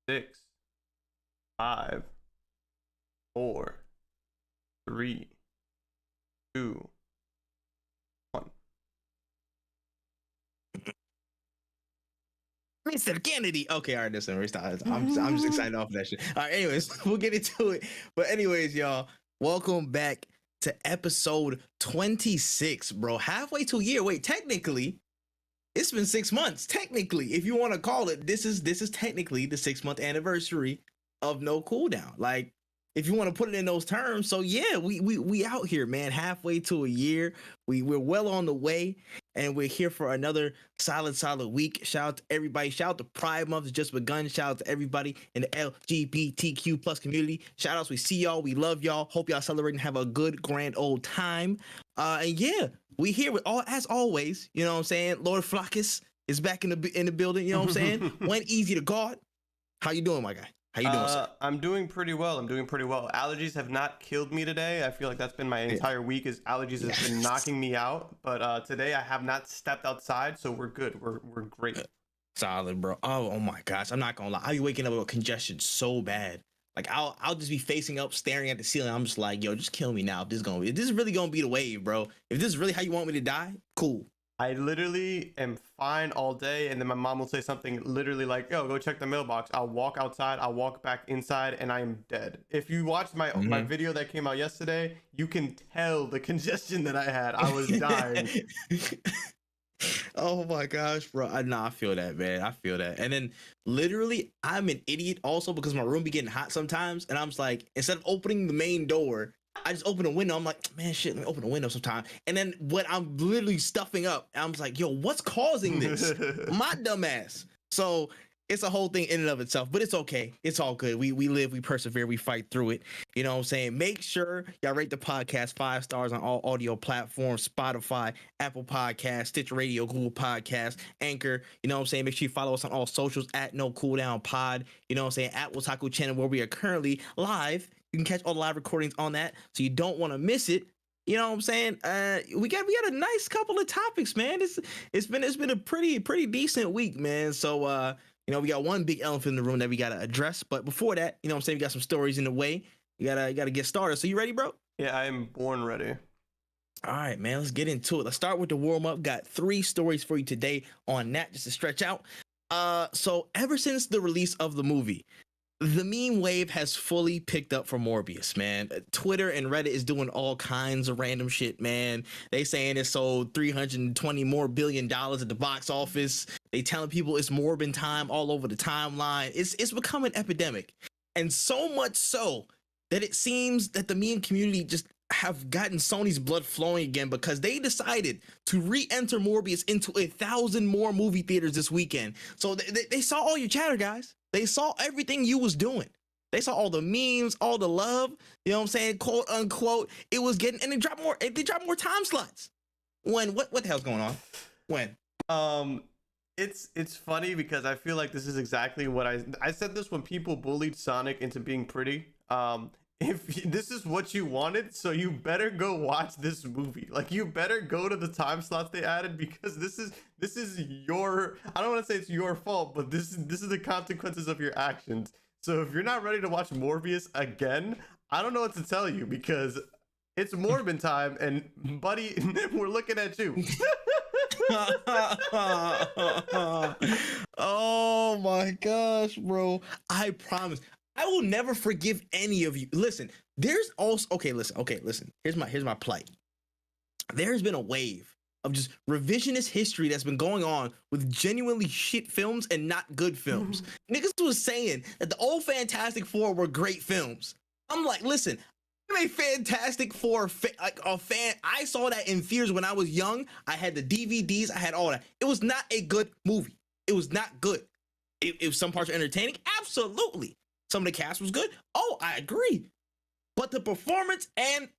Six, five, four, three, two, one. Mr. Kennedy. Okay, all right, listen, I'm just excited off of that shit. All right, anyways, we'll get into it. But anyways, y'all, welcome back to episode 26, bro. Halfway to a year. Wait, technically, it's been 6 months. Technically, if you want to call it, this is technically the 6-month anniversary of No Cooldown. Like, if you want to put it in those terms. So yeah, we out here, man. Halfway to a year. We're well on the way, and we're here for another solid week. Shout out to everybody. Shout out to Pride Month has just begun. Shout out to everybody in the LGBTQ plus community. Shout outs. We see y'all. We love y'all. Hope y'all celebrate and have a good grand old time. And yeah, we here with all as always. You know what I'm saying? Lord Flackus is back in the building. You know what I'm saying? Went easy to guard. How you doing, my guy? How you doing, sir? I'm doing pretty well. Allergies have not killed me today. I feel like that's been my entire week. Is allergies has been knocking me out. But today I have not stepped outside, so we're good. We're great. Solid, bro. Oh my gosh, I'm not gonna lie. I'll be waking up with congestion so bad. Like I'll just be facing up, staring at the ceiling. I'm just like, yo, just kill me now. If this is really gonna be the wave, bro. If this is really how you want me to die, cool. I literally am fine all day, and then my mom will say something literally like, yo, go check the mailbox. I'll walk outside, I'll walk back inside, and I am dead. If you watched my video that came out yesterday, you can tell the congestion that I had. I was dying. Oh my gosh, bro. I feel that, man. I feel that. And then literally, I'm an idiot also because my room be getting hot sometimes, and I'm just like, instead of opening the main door, I just open a window. I'm like, man, shit, let me open a window sometime. And then when I'm literally stuffing up, I'm just like, yo, what's causing this? My dumb ass. So it's a whole thing in and of itself, but it's okay. It's all good. We live, we persevere, we fight through it. You know what I'm saying? Make sure y'all rate the podcast 5 stars on all audio platforms, Spotify, Apple Podcasts, Stitch Radio, Google Podcasts, Anchor. You know what I'm saying? Make sure you follow us on all socials at No Cooldown Pod. You know what I'm saying? At Wotaku channel where we are currently live. You can catch all the live recordings on that, so you don't want to miss it. You know what I'm saying? We got a nice couple of topics, man. It's been a pretty decent week, man. So you know, we got one big elephant in the room that we gotta address. But before that, you know what I'm saying, we got some stories in the way. You gotta get started. So you ready, bro? Yeah, I am born ready. All right, man. Let's get into it. Let's start with the warm up. Got 3 stories for you today on that, just to stretch out. So ever since the release of the movie, the meme wave has fully picked up for Morbius, man. Twitter and Reddit is doing all kinds of random shit, man. They saying it sold $320 billion at the box office. They telling people it's Morbin time all over the timeline. It's become an epidemic. And so much so that it seems that the meme community just have gotten Sony's blood flowing again because they decided to re-enter Morbius into 1,000 more movie theaters this weekend. So they saw all your chatter, guys. They saw everything you was doing. They saw all the memes, all the love, you know what I'm saying, quote unquote. It was getting, and they dropped more time slots. When what the hell's going on? When? It's funny because I feel like this is exactly what I said this when people bullied Sonic into being pretty. If this is what you wanted, so you better go watch this movie. Like, you better go to the time slots they added, because this is your, I don't want to say it's your fault, but this is the consequences of your actions. So if you're not ready to watch Morbius again, I don't know what to tell you, because it's Morbin time, and buddy, we're looking at you. Oh my gosh, bro. I promise I will never forgive any of you. Listen, there's also okay, listen. Here's my plight. There's been a wave of just revisionist history that's been going on with genuinely shit films and not good films. Niggas was saying that the old Fantastic Four were great films. I'm like, listen, I'm a Fantastic Four fan. I saw that in theaters when I was young. I had the DVDs. I had all that. It was not a good movie. It was not good. If some parts are entertaining, absolutely. Some of the cast was good. Oh, I agree. But the performance and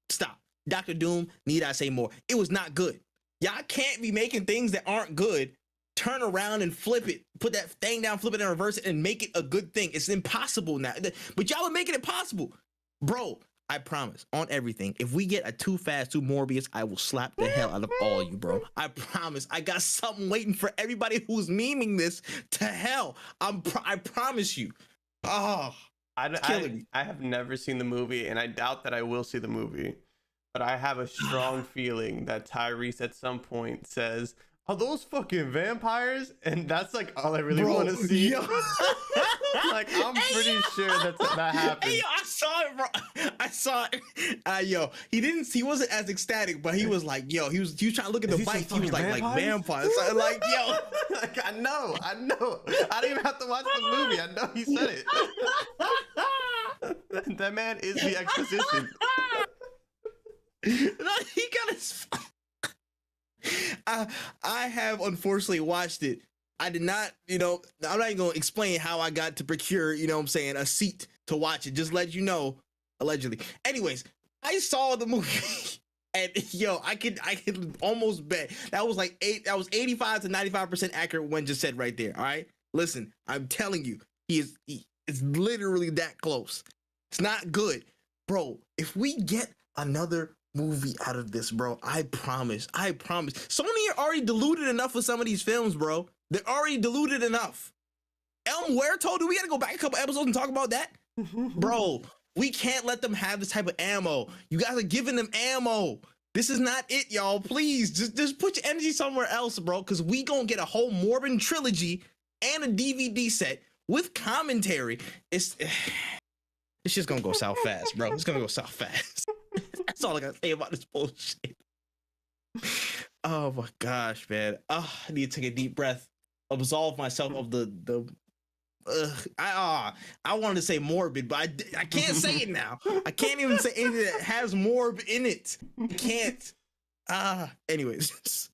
stop. Dr. Doom, need I say more? It was not good. Y'all can't be making things that aren't good, turn around and flip it, put that thing down, flip it and reverse it, and make it a good thing. It's impossible now. But y'all are making it possible. Bro, I promise on everything. If we get a Too Fast 2 Morbius, I will slap the hell out of all you, bro. I promise. I got something waiting for everybody who's memeing this to hell. I promise you. Oh, I have never seen the movie, and I doubt that I will see the movie. But I have a strong feeling that Tyrese at some point says, "Are those fucking vampires?" And that's like all I really want to see. Like, I'm pretty sure that happened. Hey, yo, I saw it, bro. I saw it. Yo, he wasn't as ecstatic, but he was like, yo, he was trying to look at the bike. He was like vampires. Like, yo, like I know. I don't even have to watch the movie. I know he said it. That man is the exposition. No, he got his. I have unfortunately watched it. I did not, I'm not even gonna explain how I got to procure, a seat to watch it. Just let you know, allegedly. Anyways, I saw the movie, and yo, I could almost bet that was 85 to 95% accurate. When just said right there. All right, listen, I'm telling you, it's literally that close. It's not good, bro. If we get another movie out of this, bro, I promise. Sony are already diluted enough with some of these films, bro. They're already diluted enough. El Muerto, do we gotta go back a couple episodes and talk about that? Bro, we can't let them have this type of ammo. You guys are giving them ammo. This is not it, y'all. Please, just put your energy somewhere else, bro, because we gonna get a whole Morbin trilogy and a DVD set with commentary. It's just gonna go south fast, bro. It's gonna go south fast. That's all I gotta say about this bullshit. Oh my gosh, man. I need to take a deep breath, absolve myself of the I wanted to say morbid, but I can't say it now. I can't even say anything that has morb in it. I can't. Anyways.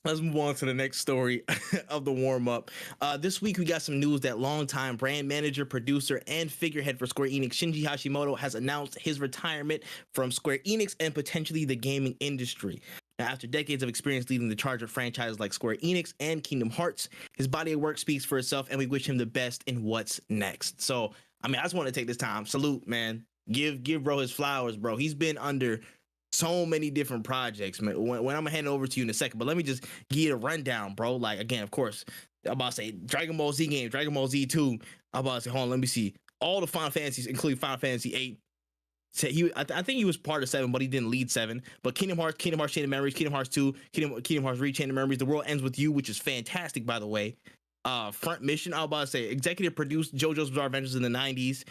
Let's move on to the next story of the warm-up. This week, we got some news that longtime brand manager, producer, and figurehead for Square Enix, Shinji Hashimoto, has announced his retirement from Square Enix and potentially the gaming industry. Now, after decades of experience leading the charge of franchises like Square Enix and Kingdom Hearts, his body of work speaks for itself, and we wish him the best in what's next. So, I just want to take this time. Salute, man. Give bro his flowers, bro. He's been under so many different projects, man. When I'm gonna hand it over to you in a second, but let me just give you a rundown, bro. Like, again, of course, I'm about to say Dragon Ball Z game, Dragon Ball Z 2. I'm about to say, hold on, let me see. All the Final Fantasies, including Final Fantasy 8. So I think he was part of 7, but he didn't lead 7. But Kingdom Hearts, Chain of Memories, Kingdom Hearts 2, Kingdom Hearts Re Chain of Memories, The World Ends With You, which is fantastic, by the way. Front Mission, I was about to say, executive produced JoJo's Bizarre Adventures in the 90s.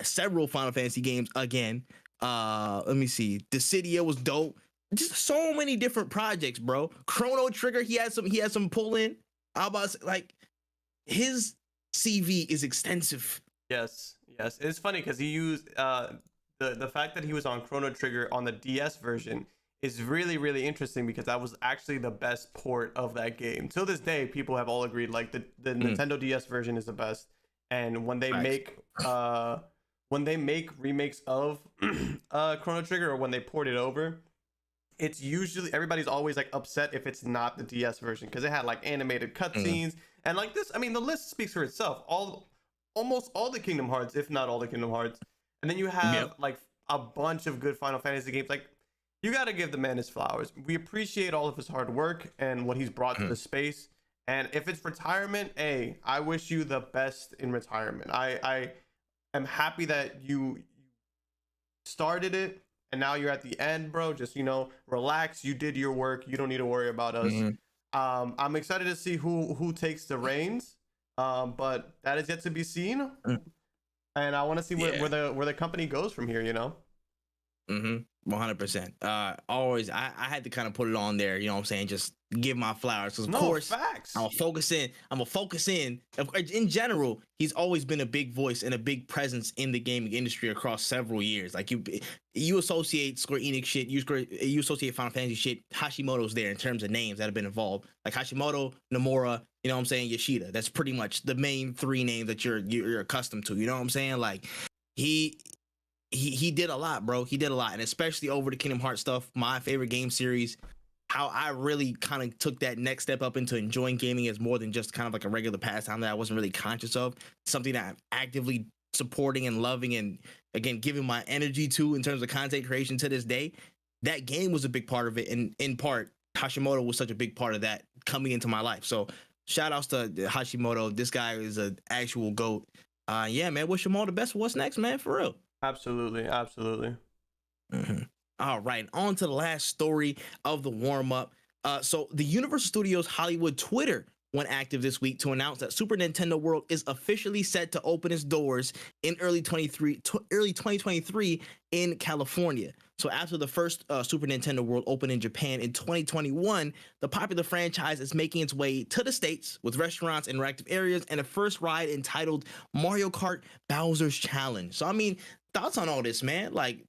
Several Final Fantasy games again. Let me see. Dissidia was dope. Just so many different projects, bro. Chrono Trigger, he had some pull in. I about to say, like, his CV is extensive. Yes. It's funny because he used the fact that he was on Chrono Trigger on the DS version is really, really interesting because that was actually the best port of that game. Till this day, people have all agreed like the Nintendo DS version is the best. And when they make remakes of Chrono Trigger, or when they port it over, it's usually, everybody's always like upset if it's not the DS version because it had like animated cutscenes and like this. I mean, the list speaks for itself. Almost all the Kingdom Hearts, if not all the Kingdom Hearts, and then you have like a bunch of good Final Fantasy games. Like, you got to give the man his flowers. We appreciate all of his hard work and what he's brought to the space. And if it's retirement, hey, I wish you the best in retirement. I am happy that you started it and now you're at the end, bro. Just, relax. You did your work. You don't need to worry about us. I'm excited to see who takes the reins, but that is yet to be seen. And I want to see where the company goes from here. 100%. Always, I had to kind of put it on there. You know what I'm saying? Just give my flowers. Because of course, facts. I'm gonna focus in. In general, he's always been a big voice and a big presence in the gaming industry across several years. Like, you associate Square Enix shit, you associate Final Fantasy shit. Hashimoto's there in terms of names that have been involved. Like Hashimoto, Nomura, you know what I'm saying, Yoshida. That's pretty much the main 3 names that you're accustomed to. You know what I'm saying? Like, he did a lot, bro. He did a lot, and especially over the Kingdom Hearts stuff, my favorite game series. How I really kind of took that next step up into enjoying gaming as more than just kind of like a regular pastime that I wasn't really conscious of. Something that I'm actively supporting and loving and again, giving my energy to in terms of content creation to this day. That game was a big part of it, and in part, Hashimoto was such a big part of that coming into my life. So shout outs to Hashimoto. This guy is an actual GOAT. Yeah, man, wish him all the best for what's next, man, for real. Absolutely. Mm-hmm. All right, on to the last story of the warm-up. So the Universal Studios Hollywood Twitter went active this week to announce that Super Nintendo World is officially set to open its doors in early 2023 in California. So after the first Super Nintendo World opened in Japan in 2021, the popular franchise is making its way to the States with restaurants, interactive areas, and a first ride entitled Mario Kart Bowser's Challenge. So, I mean, thoughts on all this, man? Like,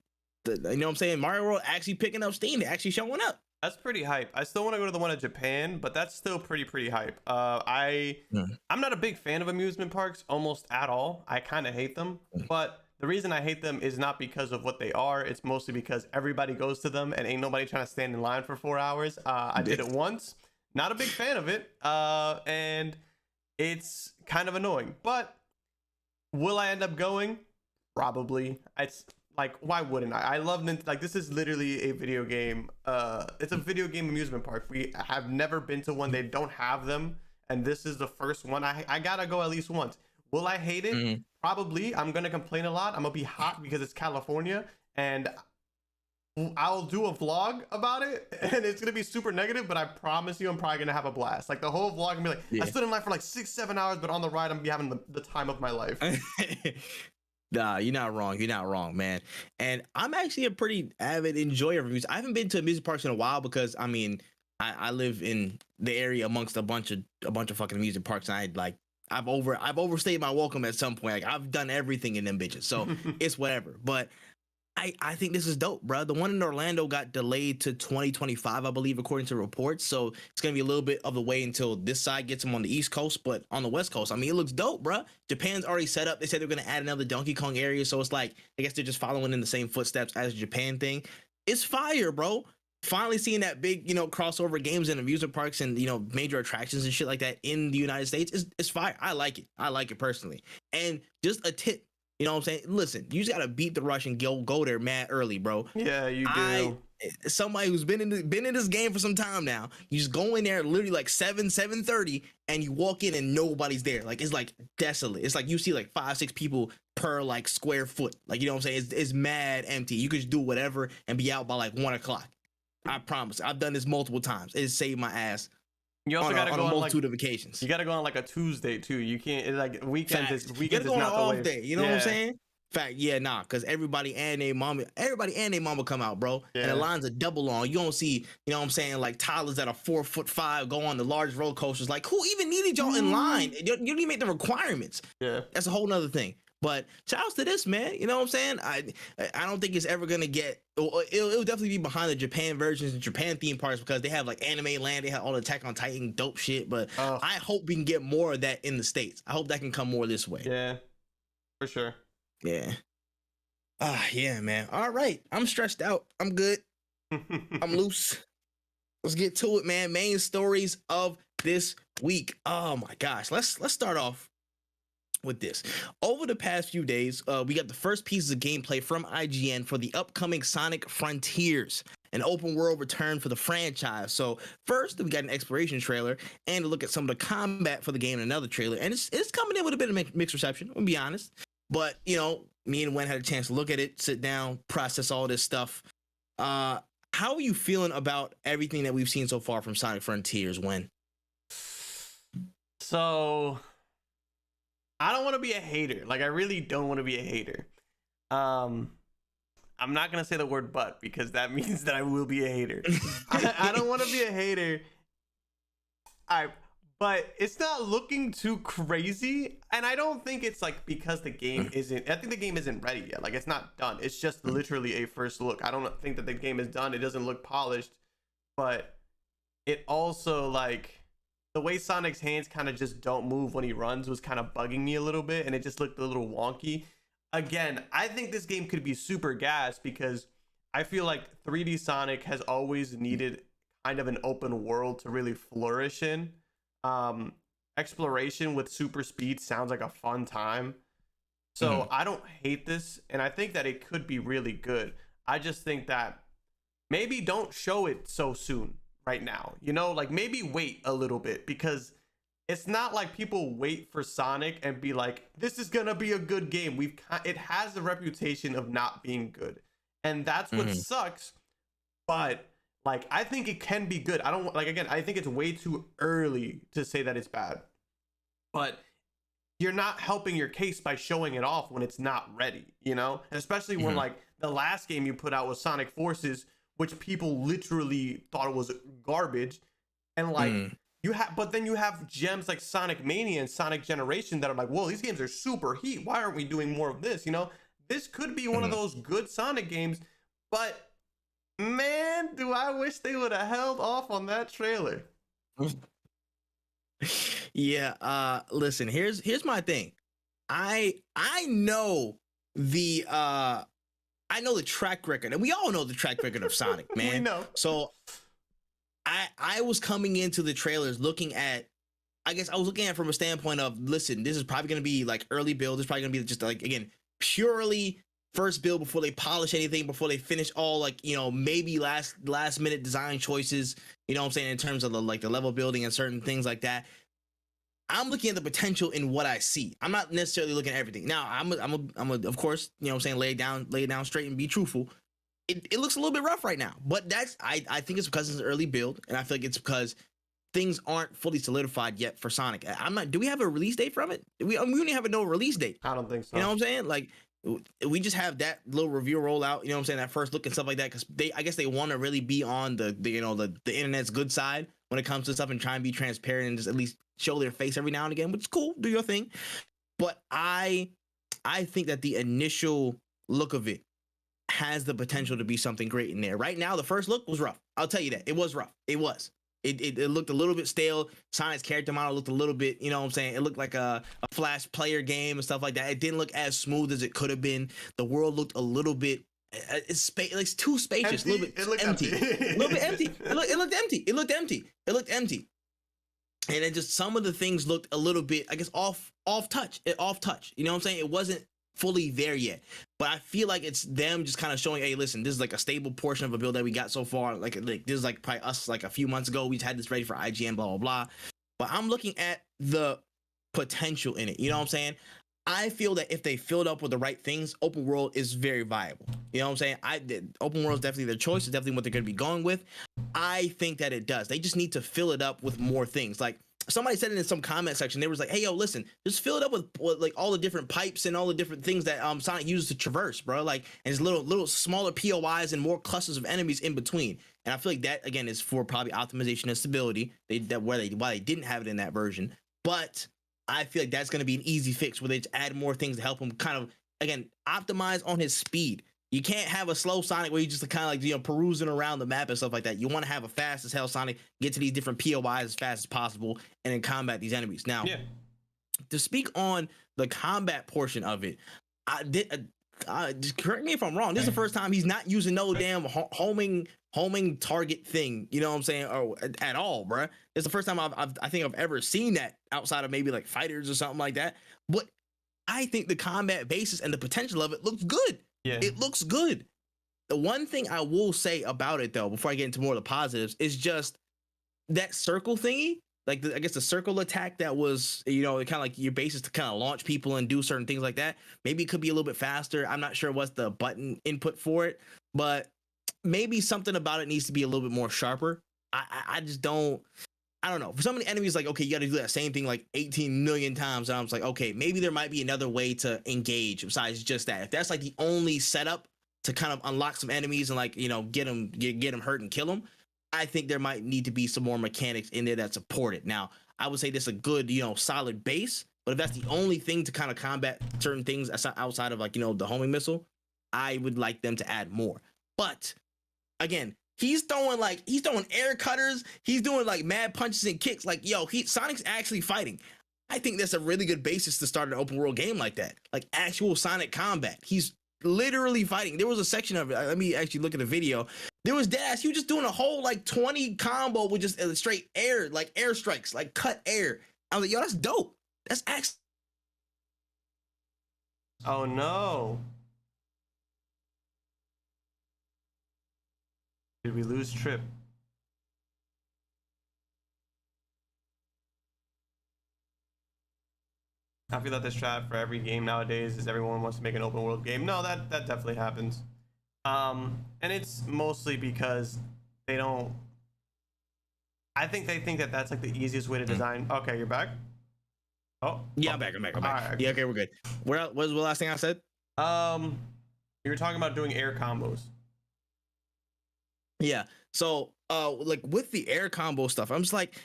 you know what I'm saying? Mario World actually picking up steam. They're actually showing up. That's pretty hype. I still want to go to the one in Japan, but that's still pretty hype. I'm not a big fan of amusement parks almost at all. I kind of hate them, but the reason I hate them is not because of what they are. It's mostly because everybody goes to them and ain't nobody trying to stand in line for 4 hours. I did it once. Not a big fan of it, and it's kind of annoying. But will I end up going? Probably. It's like, why wouldn't I? I love like, this is literally a video game. It's a video game amusement park. We have never been to one. They don't have them, and this is the first one. I gotta go at least once. Will I hate it? Probably. I'm gonna complain a lot. I'm gonna be hot because it's California, and I'll do a vlog about it, and it's gonna be super negative, but I promise you I'm probably gonna have a blast. Like, the whole vlog, I'm gonna be like, I stood in line for like 6-7 hours, but on the ride I'm gonna be having the time of my life. Nah, you're not wrong. You're not wrong, man. And I'm actually a pretty avid enjoyer of music. I haven't been to amusement parks in a while because, I mean, I live in the area amongst a bunch of fucking amusement parks, and I've overstayed my welcome at some point. Like, I've done everything in them bitches, so it's whatever. But I think this is dope, bro. The one in Orlando got delayed to 2025, I believe, according to reports. So it's gonna be a little bit of the way until this side gets them on the East Coast, but on the West Coast, I mean, it looks dope, bro. Japan's already set up. They said they're gonna add another Donkey Kong area, so it's like, I guess they're just following in the same footsteps as the Japan thing. It's fire, bro. Finally seeing that big, crossover games and amusement parks and, major attractions and shit like that in the United States is fire. I like it. I like it personally. And just a tip. You know what I'm saying? Listen, you just gotta beat the rush and go there mad early, bro. Yeah, you do. Somebody who's been in this game for some time now, you just go in there literally like 7:30, and you walk in and nobody's there. Like, it's like desolate. It's like you see like 5-6 people per like square foot. Like, you know what I'm saying? It's mad empty. You could just do whatever and be out by like 1 o'clock. I promise. I've done this multiple times. It saved my ass. You also gotta go on a multitude of vacations. You gotta go on like a Tuesday too. You can't, like, weekends is you gotta go on not an the off way. day. You know what I'm saying? Fact, yeah, nah, because everybody and their mama come out, bro. Yeah. And the lines are double long. You don't see, you know what I'm saying, like toddlers that are 4'5" go on the largest roller coasters. Like, who even needed y'all in line? You don't even make the requirements. Yeah, that's a whole nother thing. But shout outs to this, man. You know what I'm saying? I don't think it's ever gonna get. It'll definitely be behind the Japan versions and Japan theme parks because they have like Anime Land. They have all the Attack on Titan dope shit. But I hope we can get more of that in the States. I hope that can come more this way. Yeah, for sure. Yeah. Yeah, man. All right. I'm stressed out. I'm good. I'm loose. Let's get to it, man. Main stories of this week. Oh my gosh. Let's start off with this. Over the past few days, we got the first pieces of gameplay from IGN for the upcoming Sonic Frontiers, an open world return for the franchise. So first, we got an exploration trailer and a look at some of the combat for the game in another trailer. And it's coming in with a bit of mixed reception, I'll be honest. But, me and Wen had a chance to look at it, sit down, process all this stuff. How are you feeling about everything that we've seen so far from Sonic Frontiers, Wen? So, I don't want to be a hater. Like, I really don't want to be a hater. I'm not going to say the word but because that means that I will be a hater. I don't want to be a hater. But it's not looking too crazy, and I don't think it's like because the game isn't. I think the game isn't ready yet. Like, it's not done. It's just literally a first look. I don't think that the game is done. It doesn't look polished, but it also, like, the way Sonic's hands kind of just don't move when he runs was kind of bugging me a little bit, and it just looked a little wonky. Again, I think this game could be super gas because I feel like 3D Sonic has always needed kind of an open world to really flourish in. Exploration with super speed sounds like a fun time. So I don't hate this, and I think that it could be really good. I just think that maybe don't show it so soon right now. You know, like maybe wait a little bit, because it's not like people wait for Sonic and be like, this is gonna be a good game. It has a reputation of not being good, and that's what sucks. But like, I think it can be good. I don't like, again, I think it's way too early to say that it's bad, but you're not helping your case by showing it off when it's not ready, you know? And especially when like the last game you put out was Sonic Forces, which people literally thought it was garbage. And like but then you have gems like Sonic Mania and Sonic Generation that are like, whoa, these games are super heat. Why aren't we doing more of this? You know, this could be one of those good Sonic games, but man, do I wish they would have held off on that trailer. Yeah, listen, here's my thing. I know the track record, and we all know the track record of Sonic, man. We know. So I was coming into the trailers looking at, I guess I was looking at it from a standpoint of, listen, this is probably going to be like early build. It's probably going to be just like, again, purely first build before they polish anything, before they finish all like, you know, maybe last minute design choices, you know what I'm saying, in terms of the level building and certain things like that. I'm looking at the potential in what I see. I'm not necessarily looking at everything. Now, I'm of course, you know what I'm saying, lay it down straight and be truthful. It looks a little bit rough right now, but that's I think it's because it's an early build, and I feel like it's because things aren't fully solidified yet for Sonic. Do we have a release date from it? We don't have no release date. I don't think so. You know what I'm saying? Like, we just have that little review rollout, you know what I'm saying, that first look and stuff like that, because I guess they want to really be on the you know, the internet's good side when it comes to stuff, and try and be transparent and just at least show their face every now and again, which is cool. Do your thing. But I think that the initial look of it has the potential to be something great in there. Right now, the first look was rough. I'll tell you that. It was rough. It was. It looked a little bit stale. Sonic's character model looked a little bit, you know what I'm saying? It looked like a Flash player game and stuff like that. It didn't look as smooth as it could have been. The world looked a little bit, it's too spacious. Empty? A little bit empty. A little bit empty. It looked empty. It looked empty. And then just some of the things looked a little bit, I guess, off touch. You know what I'm saying? It wasn't fully there yet. But I feel like it's them just kind of showing, hey, listen, this is like a stable portion of a build that we got so far. Like this is like probably us like a few months ago. We had this ready for IGN, blah, blah, blah. But I'm looking at the potential in it. You know what I'm saying? I feel that if they filled up with the right things, open world is very viable. You know what I'm saying? Open world is definitely their choice. It's definitely what they're going to be going with. I think that it does. They just need to fill it up with more things. Like, somebody said it in some comment section. They was like, hey, yo, listen, just fill it up with like all the different pipes and all the different things that Sonic uses to traverse, bro. Like, and there's little smaller POIs and more clusters of enemies in between. And I feel like that, again, is for probably optimization and stability. Why they didn't have it in that version. But I feel like that's going to be an easy fix where they just add more things to help him kind of, again, optimize on his speed. You can't have a slow Sonic where you just kind of like, you know, perusing around the map and stuff like that. You want to have a fast as hell Sonic, get to these different POIs as fast as possible, and then combat these enemies. Now, to speak on the combat portion of it, just correct me if I'm wrong. This is the first time he's not using no damn homing target thing. You know what I'm saying? Or at all, bruh. It's the first time I think I've ever seen that outside of maybe like fighters or something like that. But I think the combat basis and the potential of it looks good. Yeah. It looks good. The one thing I will say about it, though, before I get into more of the positives, is just that circle thingy. Like, I guess the circle attack that was, you know, kind of like your basis to kind of launch people and do certain things like that. Maybe it could be a little bit faster. I'm not sure what's the button input for it, but maybe something about it needs to be a little bit more sharper. I just don't. I don't know. For some of the enemies, like, okay, you got to do that same thing like 18 million times. And I was like, okay, maybe there might be another way to engage besides just that. If that's like the only setup to kind of unlock some enemies and like, you know, get them hurt and kill them, I think there might need to be some more mechanics in there that support it. Now, I would say this is a good, you know, solid base. But if that's the only thing to kind of combat certain things outside of like, you know, the homing missile, I would like them to add more. But again, he's throwing air cutters. He's doing like mad punches and kicks. Like, yo, Sonic's actually fighting. I think that's a really good basis to start an open world game like that. Like actual Sonic combat. He's literally fighting. There was a section of it. Let me actually look at the video. There was deadass. He was just doing a whole like 20 combo with just straight air, like air strikes, like cut air. I was like, yo, that's dope. That's actually. Oh no. Did we lose Tripp? I feel like this trap for every game nowadays is everyone wants to make an open world game. No, that definitely happens. And it's mostly because they don't. I think they think that that's like the easiest way to design. Okay, you're back. Oh, Yeah, oh. I'm back. All right. Yeah, okay, we're good. What was the last thing I said? You were talking about doing air combos. Yeah. So, like with the air combo stuff, I'm just like,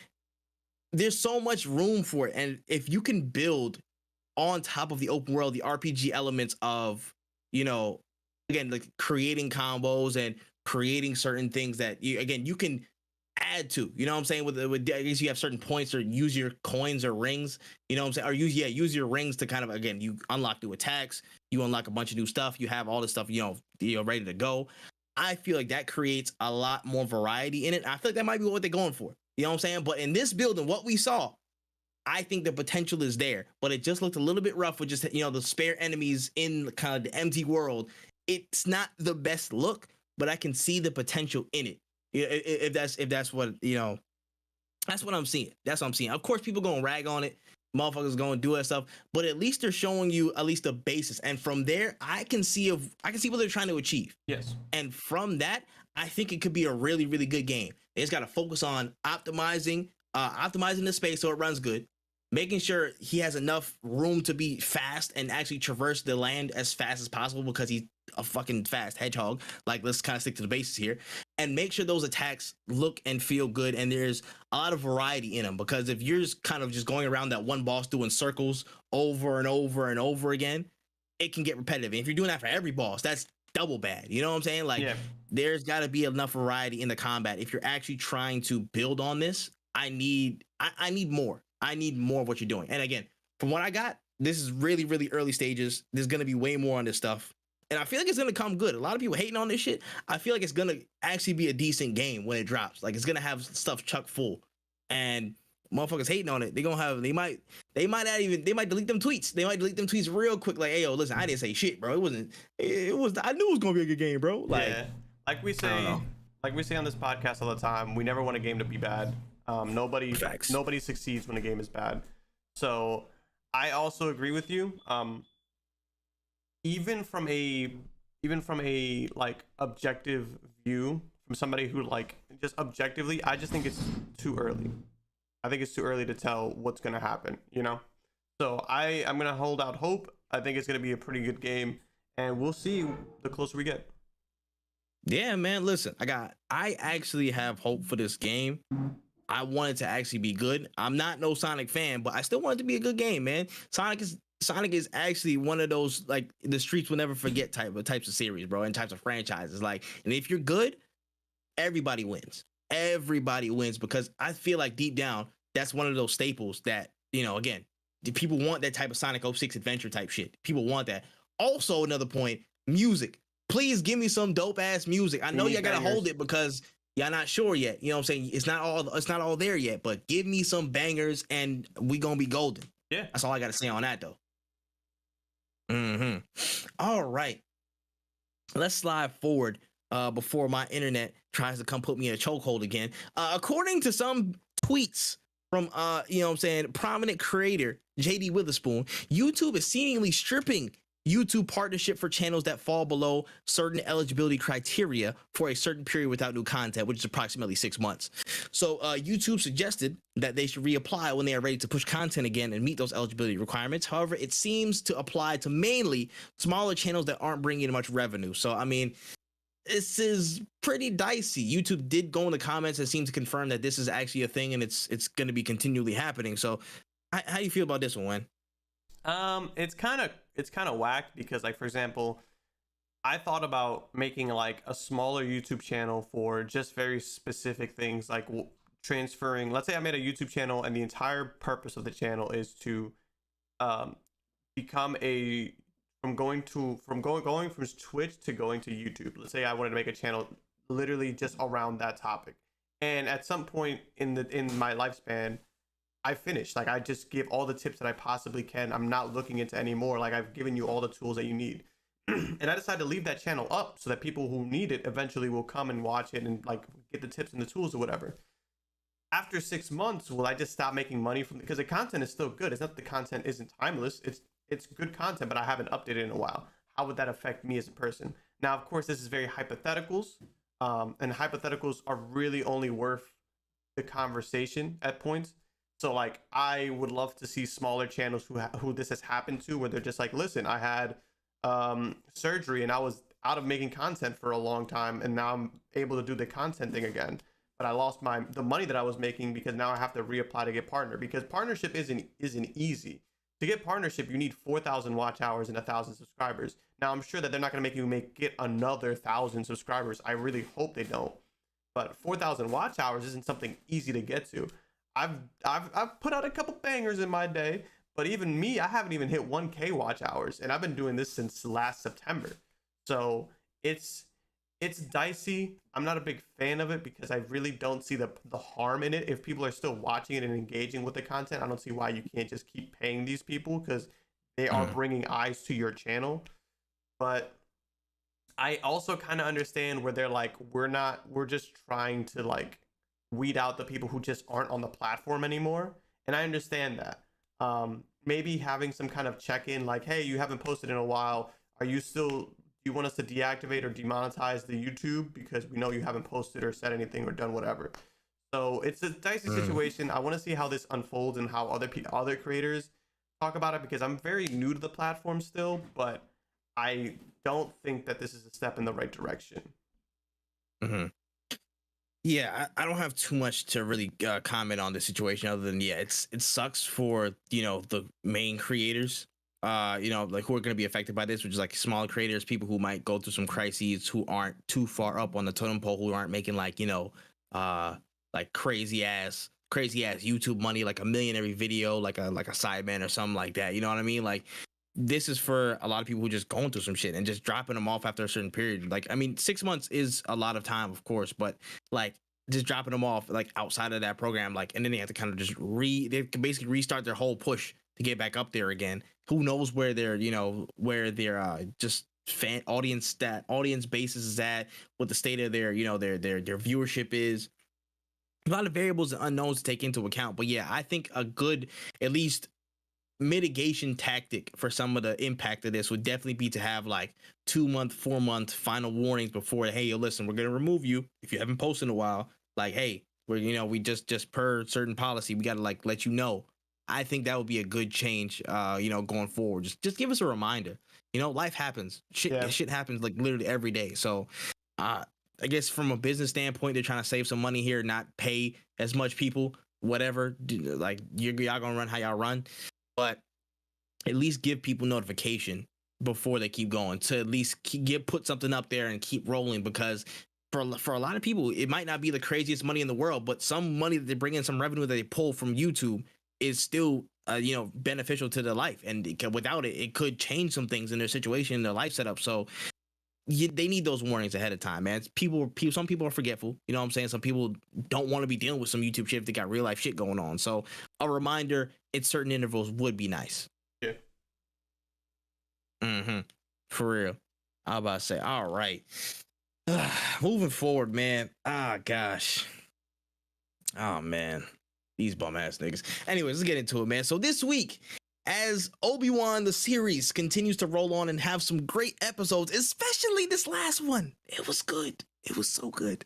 there's so much room for it, and if you can build on top of the open world, the RPG elements of, you know, again, like creating combos and creating certain things that you can add to, you know what I'm saying? With I guess you have certain points or use your coins or rings, you know what I'm saying? Or use your rings to kind of, again, you unlock new attacks, you unlock a bunch of new stuff, you have all this stuff, ready to go. I feel like that creates a lot more variety in it. I feel like that might be what they're going for. You know what I'm saying? But in this build and what we saw, I think the potential is there, but it just looked a little bit rough with just, the spare enemies in kind of the empty world. It's not the best look, but I can see the potential in it. If that's what, that's what I'm seeing. That's what I'm seeing. Of course, people gonna rag on it. Motherfuckers gonna do that stuff, but at least they're showing you at least the basis, and from there, I can see what they're trying to achieve. Yes. And from that, I think it could be a really, really good game. They just got to focus on optimizing the space so it runs good, making sure he has enough room to be fast and actually traverse the land as fast as possible because he's a fucking fast hedgehog. Like, let's kind of stick to the bases here and make sure those attacks look and feel good. And there's a lot of variety in them, because if you're just kind of just going around that one boss doing circles over and over and over again, it can get repetitive. And if you're doing that for every boss, that's double bad. You know what I'm saying? Like, there's got to be enough variety in the combat. If you're actually trying to build on this, I need more. I need more of what you're doing. And again, from what I got, this is really, really early stages. There's going to be way more on this stuff. And I feel like it's going to come good. A lot of people hating on this shit. I feel like it's going to actually be a decent game when it drops. Like, it's going to have stuff chuck full. And motherfuckers hating on it, they might delete them tweets. They might delete them tweets real quick. Like, hey, yo, listen, I didn't say shit, bro. I knew it was going to be a good game, bro. Like, yeah. Like we say on this podcast all the time, we never want a game to be bad. Nobody succeeds when a game is bad. So I also agree with you. Even from a like objective view, from somebody who like just objectively, I just think it's too early. I think it's too early to tell what's gonna happen, So I'm gonna hold out hope. I think it's gonna be a pretty good game, and we'll see the closer we get. Yeah, man. Listen, I actually have hope for this game. I want it to actually be good. I'm not no Sonic fan, but I still want it to be a good game, man. Sonic is actually one of those, like, the streets will never forget types of series, bro, and types of franchises. Like, and if you're good, everybody wins. Everybody wins, because I feel like deep down, that's one of those staples that, again, people want that type of Sonic 06 adventure type shit. People want that. Also, another point, music. Please give me some dope ass music. I know you gotta hold it because y'all not sure yet. You know what I'm saying? It's not all there yet, but give me some bangers and we gonna be golden. Yeah. That's all I gotta say on that though. All right. Let's slide forward before my internet tries to come put me in a chokehold again. According to some tweets from prominent creator JD Witherspoon, YouTube is seemingly stripping YouTube partnership for channels that fall below certain eligibility criteria for a certain period without new content, which is approximately 6 months. So YouTube suggested that they should reapply when they are ready to push content again and meet those eligibility requirements. However, it seems to apply to mainly smaller channels that aren't bringing in much revenue. So, I mean, this is pretty dicey. YouTube did go in the comments and seem to confirm that this is actually a thing and it's going to be continually happening. So how do you feel about this one, Wen? It's kind of whack because, like, for example, I thought about making like a smaller YouTube channel for just very specific things, like transferring. Let's say I made a YouTube channel and the entire purpose of the channel is to become going from Twitch to going to YouTube. Let's say I wanted to make a channel literally just around that topic, and at some point in my lifespan, I finished. Like I just give all the tips that I possibly can. I'm not looking into any more. Like I've given you all the tools that you need. And I decided to leave that channel up so that people who need it eventually will come and watch it and like get the tips and the tools or whatever. After 6 months, will I just stop making money from, because the content is still good. It's not that the content isn't timeless. It's good content, but I haven't updated in a while. How would that affect me as a person? Now, of course, this is very hypotheticals, and hypotheticals are really only worth the conversation at points. So, like, I would love to see smaller channels who this has happened to, where they're just like, listen, I had surgery and I was out of making content for a long time, and now I'm able to do the content thing again. But I lost the money that I was making because now I have to reapply to get partner, because partnership isn't easy. To get partnership, you need 4,000 watch hours and 1,000 subscribers. Now, I'm sure that they're not going to make you get another 1,000 subscribers. I really hope they don't. But 4,000 watch hours isn't something easy to get to. I've put out a couple bangers in my day, but even me, I haven't even hit 1K watch hours, and I've been doing this since last September. So it's dicey. I'm not a big fan of it because I really don't see the harm in it. If people are still watching it and engaging with the content, I don't see why you can't just keep paying these people, because they are bringing eyes to your channel. But I also kind of understand where they're like, we're just trying to like weed out the people who just aren't on the platform anymore. And I understand that. Maybe having some kind of check-in, like, hey, you haven't posted in a while. Do you want us to deactivate or demonetize the YouTube because we know you haven't posted or said anything or done whatever? So it's a dicey situation. I want to see how this unfolds and how other creators talk about it, because I'm very new to the platform still, but I don't think that this is a step in the right direction. Yeah, I don't have too much to really comment on the situation other than, yeah, it sucks for, the main creators, like who are going to be affected by this, which is like smaller creators, people who might go through some crises, who aren't too far up on the totem pole, who aren't making like, like crazy ass YouTube money, like $1 million every video, like a Sideman or something like that. You know what I mean? Like, this is for a lot of people who are just going through some shit and just dropping them off after a certain period. Like, I mean, 6 months is a lot of time, of course, but like just dropping them off like outside of that program, like, and then they have to kind of just they can basically restart their whole push to get back up there again. Who knows where their just audience basis is at, what the state of their their viewership is. A lot of variables and unknowns to take into account. But yeah, I think a good, at least, mitigation tactic for some of the impact of this would definitely be to have like 2-month, 4-month final warnings before, hey, yo, listen, we're gonna remove you if you haven't posted in a while. Like, hey, we just per certain policy, we gotta like let you know. I think that would be a good change, going forward. Just give us a reminder. Life happens. Shit happens like literally every day. So I guess from a business standpoint, they're trying to save some money here, not pay as much people, whatever. Like, y'all gonna run how y'all run, but at least give people notification before they keep going, to at least put something up there and keep rolling, because for a lot of people, it might not be the craziest money in the world, but some money that they bring in, some revenue that they pull from YouTube is still beneficial to their life, and without it, it could change some things in their situation, their life setup. So they need those warnings ahead of time, man. Some people are forgetful. You know what I'm saying? Some people don't want to be dealing with some YouTube shit if they got real life shit going on. So a reminder at certain intervals would be nice. Yeah. For real. I was about to say, all right. Moving forward, man. Gosh. Oh, man. These bum ass niggas. Anyways, let's get into it, man. So this week, as Obi-Wan the series continues to roll on and have some great episodes, especially this last one. It was good. It was so good.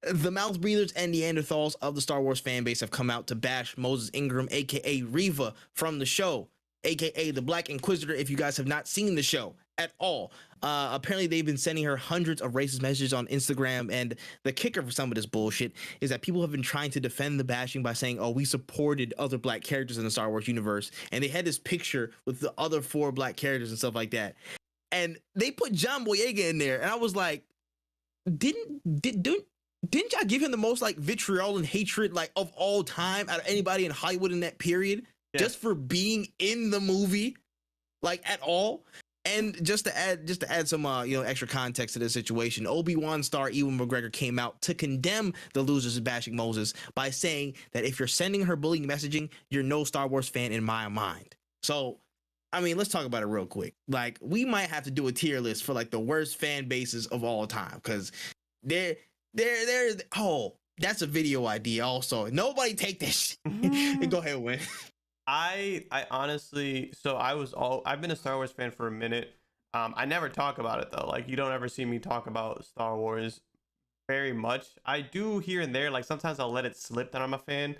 The mouth breathers and Neanderthals of the Star Wars fan base have come out to bash Moses Ingram, aka Reva, from the show, aka the Black Inquisitor, if you guys have not seen the show at all. Apparently they've been sending her hundreds of racist messages on Instagram, and the kicker for some of this bullshit is that people have been trying to defend the bashing by saying, oh, we supported other black characters in the Star Wars universe, and they had this picture with the other 4 black characters and stuff like that, and they put John Boyega in there, and I was like, didn't y'all give him the most like vitriol and hatred like of all time out of anybody in Hollywood in that period, just for being in the movie, like, at all? And just to add some extra context to this situation, Obi-Wan star Ewan McGregor came out to condemn the losers bashing Moses by saying that if you're sending her bullying messaging, you're no Star Wars fan in my mind. So, I mean, let's talk about it real quick. Like, we might have to do a tier list for like the worst fan bases of all time, because they're oh, that's a video idea also. Nobody take that shit. Go ahead, Win. I honestly, so I've been a Star Wars fan for a minute. I never talk about it though. Like, you don't ever see me talk about Star Wars very much. I do here and there. Like, sometimes I'll let it slip that I'm a fan.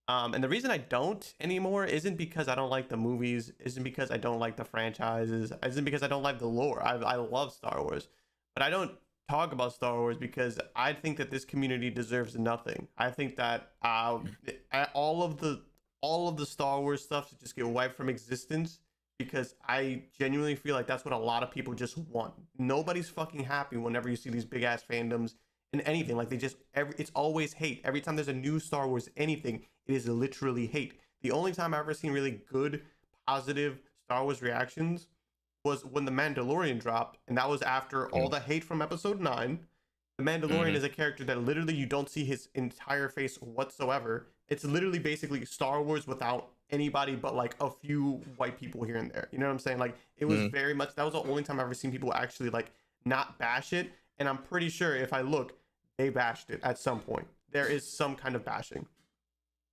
And the reason I don't anymore isn't because I don't like the movies, isn't because I don't like the franchises, isn't because I don't like the lore. I love Star Wars, but I don't talk about Star Wars because I think that this community deserves nothing. I think that all of the Star Wars stuff should just get wiped from existence, because I genuinely feel like that's what a lot of people just want. Nobody's fucking happy whenever you see these big ass fandoms and anything. Like, it's always hate. Every time there's a new Star Wars anything, it is literally hate. The only time I've ever seen really good, positive Star Wars reactions was when The Mandalorian dropped, and that was after all the hate from Episode 9. The Mandalorian is a character that literally you don't see his entire face whatsoever. It's literally basically Star Wars without anybody but like a few white people here and there. You know what I'm saying? Like, it was very much, that was the only time I've ever seen people actually like not bash it. And I'm pretty sure if I look, they bashed it at some point. There is some kind of bashing.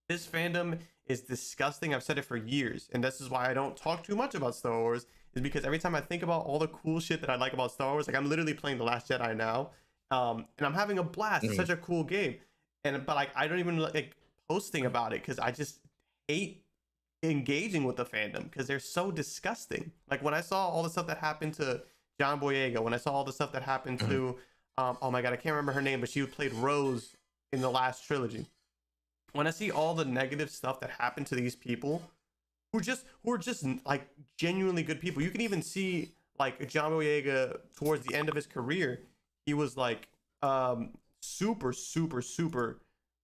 This fandom is disgusting. I've said it for years, and this is why I don't talk too much about Star Wars, is because every time I think about all the cool shit that I like about Star Wars, like, I'm literally playing The Last Jedi now, and I'm having a blast. It's such a cool game, but like, I don't even like posting about it because I just hate engaging with the fandom because they're so disgusting. Like, when I saw all the stuff that happened to John Boyega, when I saw all the stuff that happened to oh my god, I can't remember her name, but she played Rose in the last trilogy. When I see all the negative stuff that happened to these people who are just like genuinely good people. You can even see like John Boyega towards the end of his career, he was like super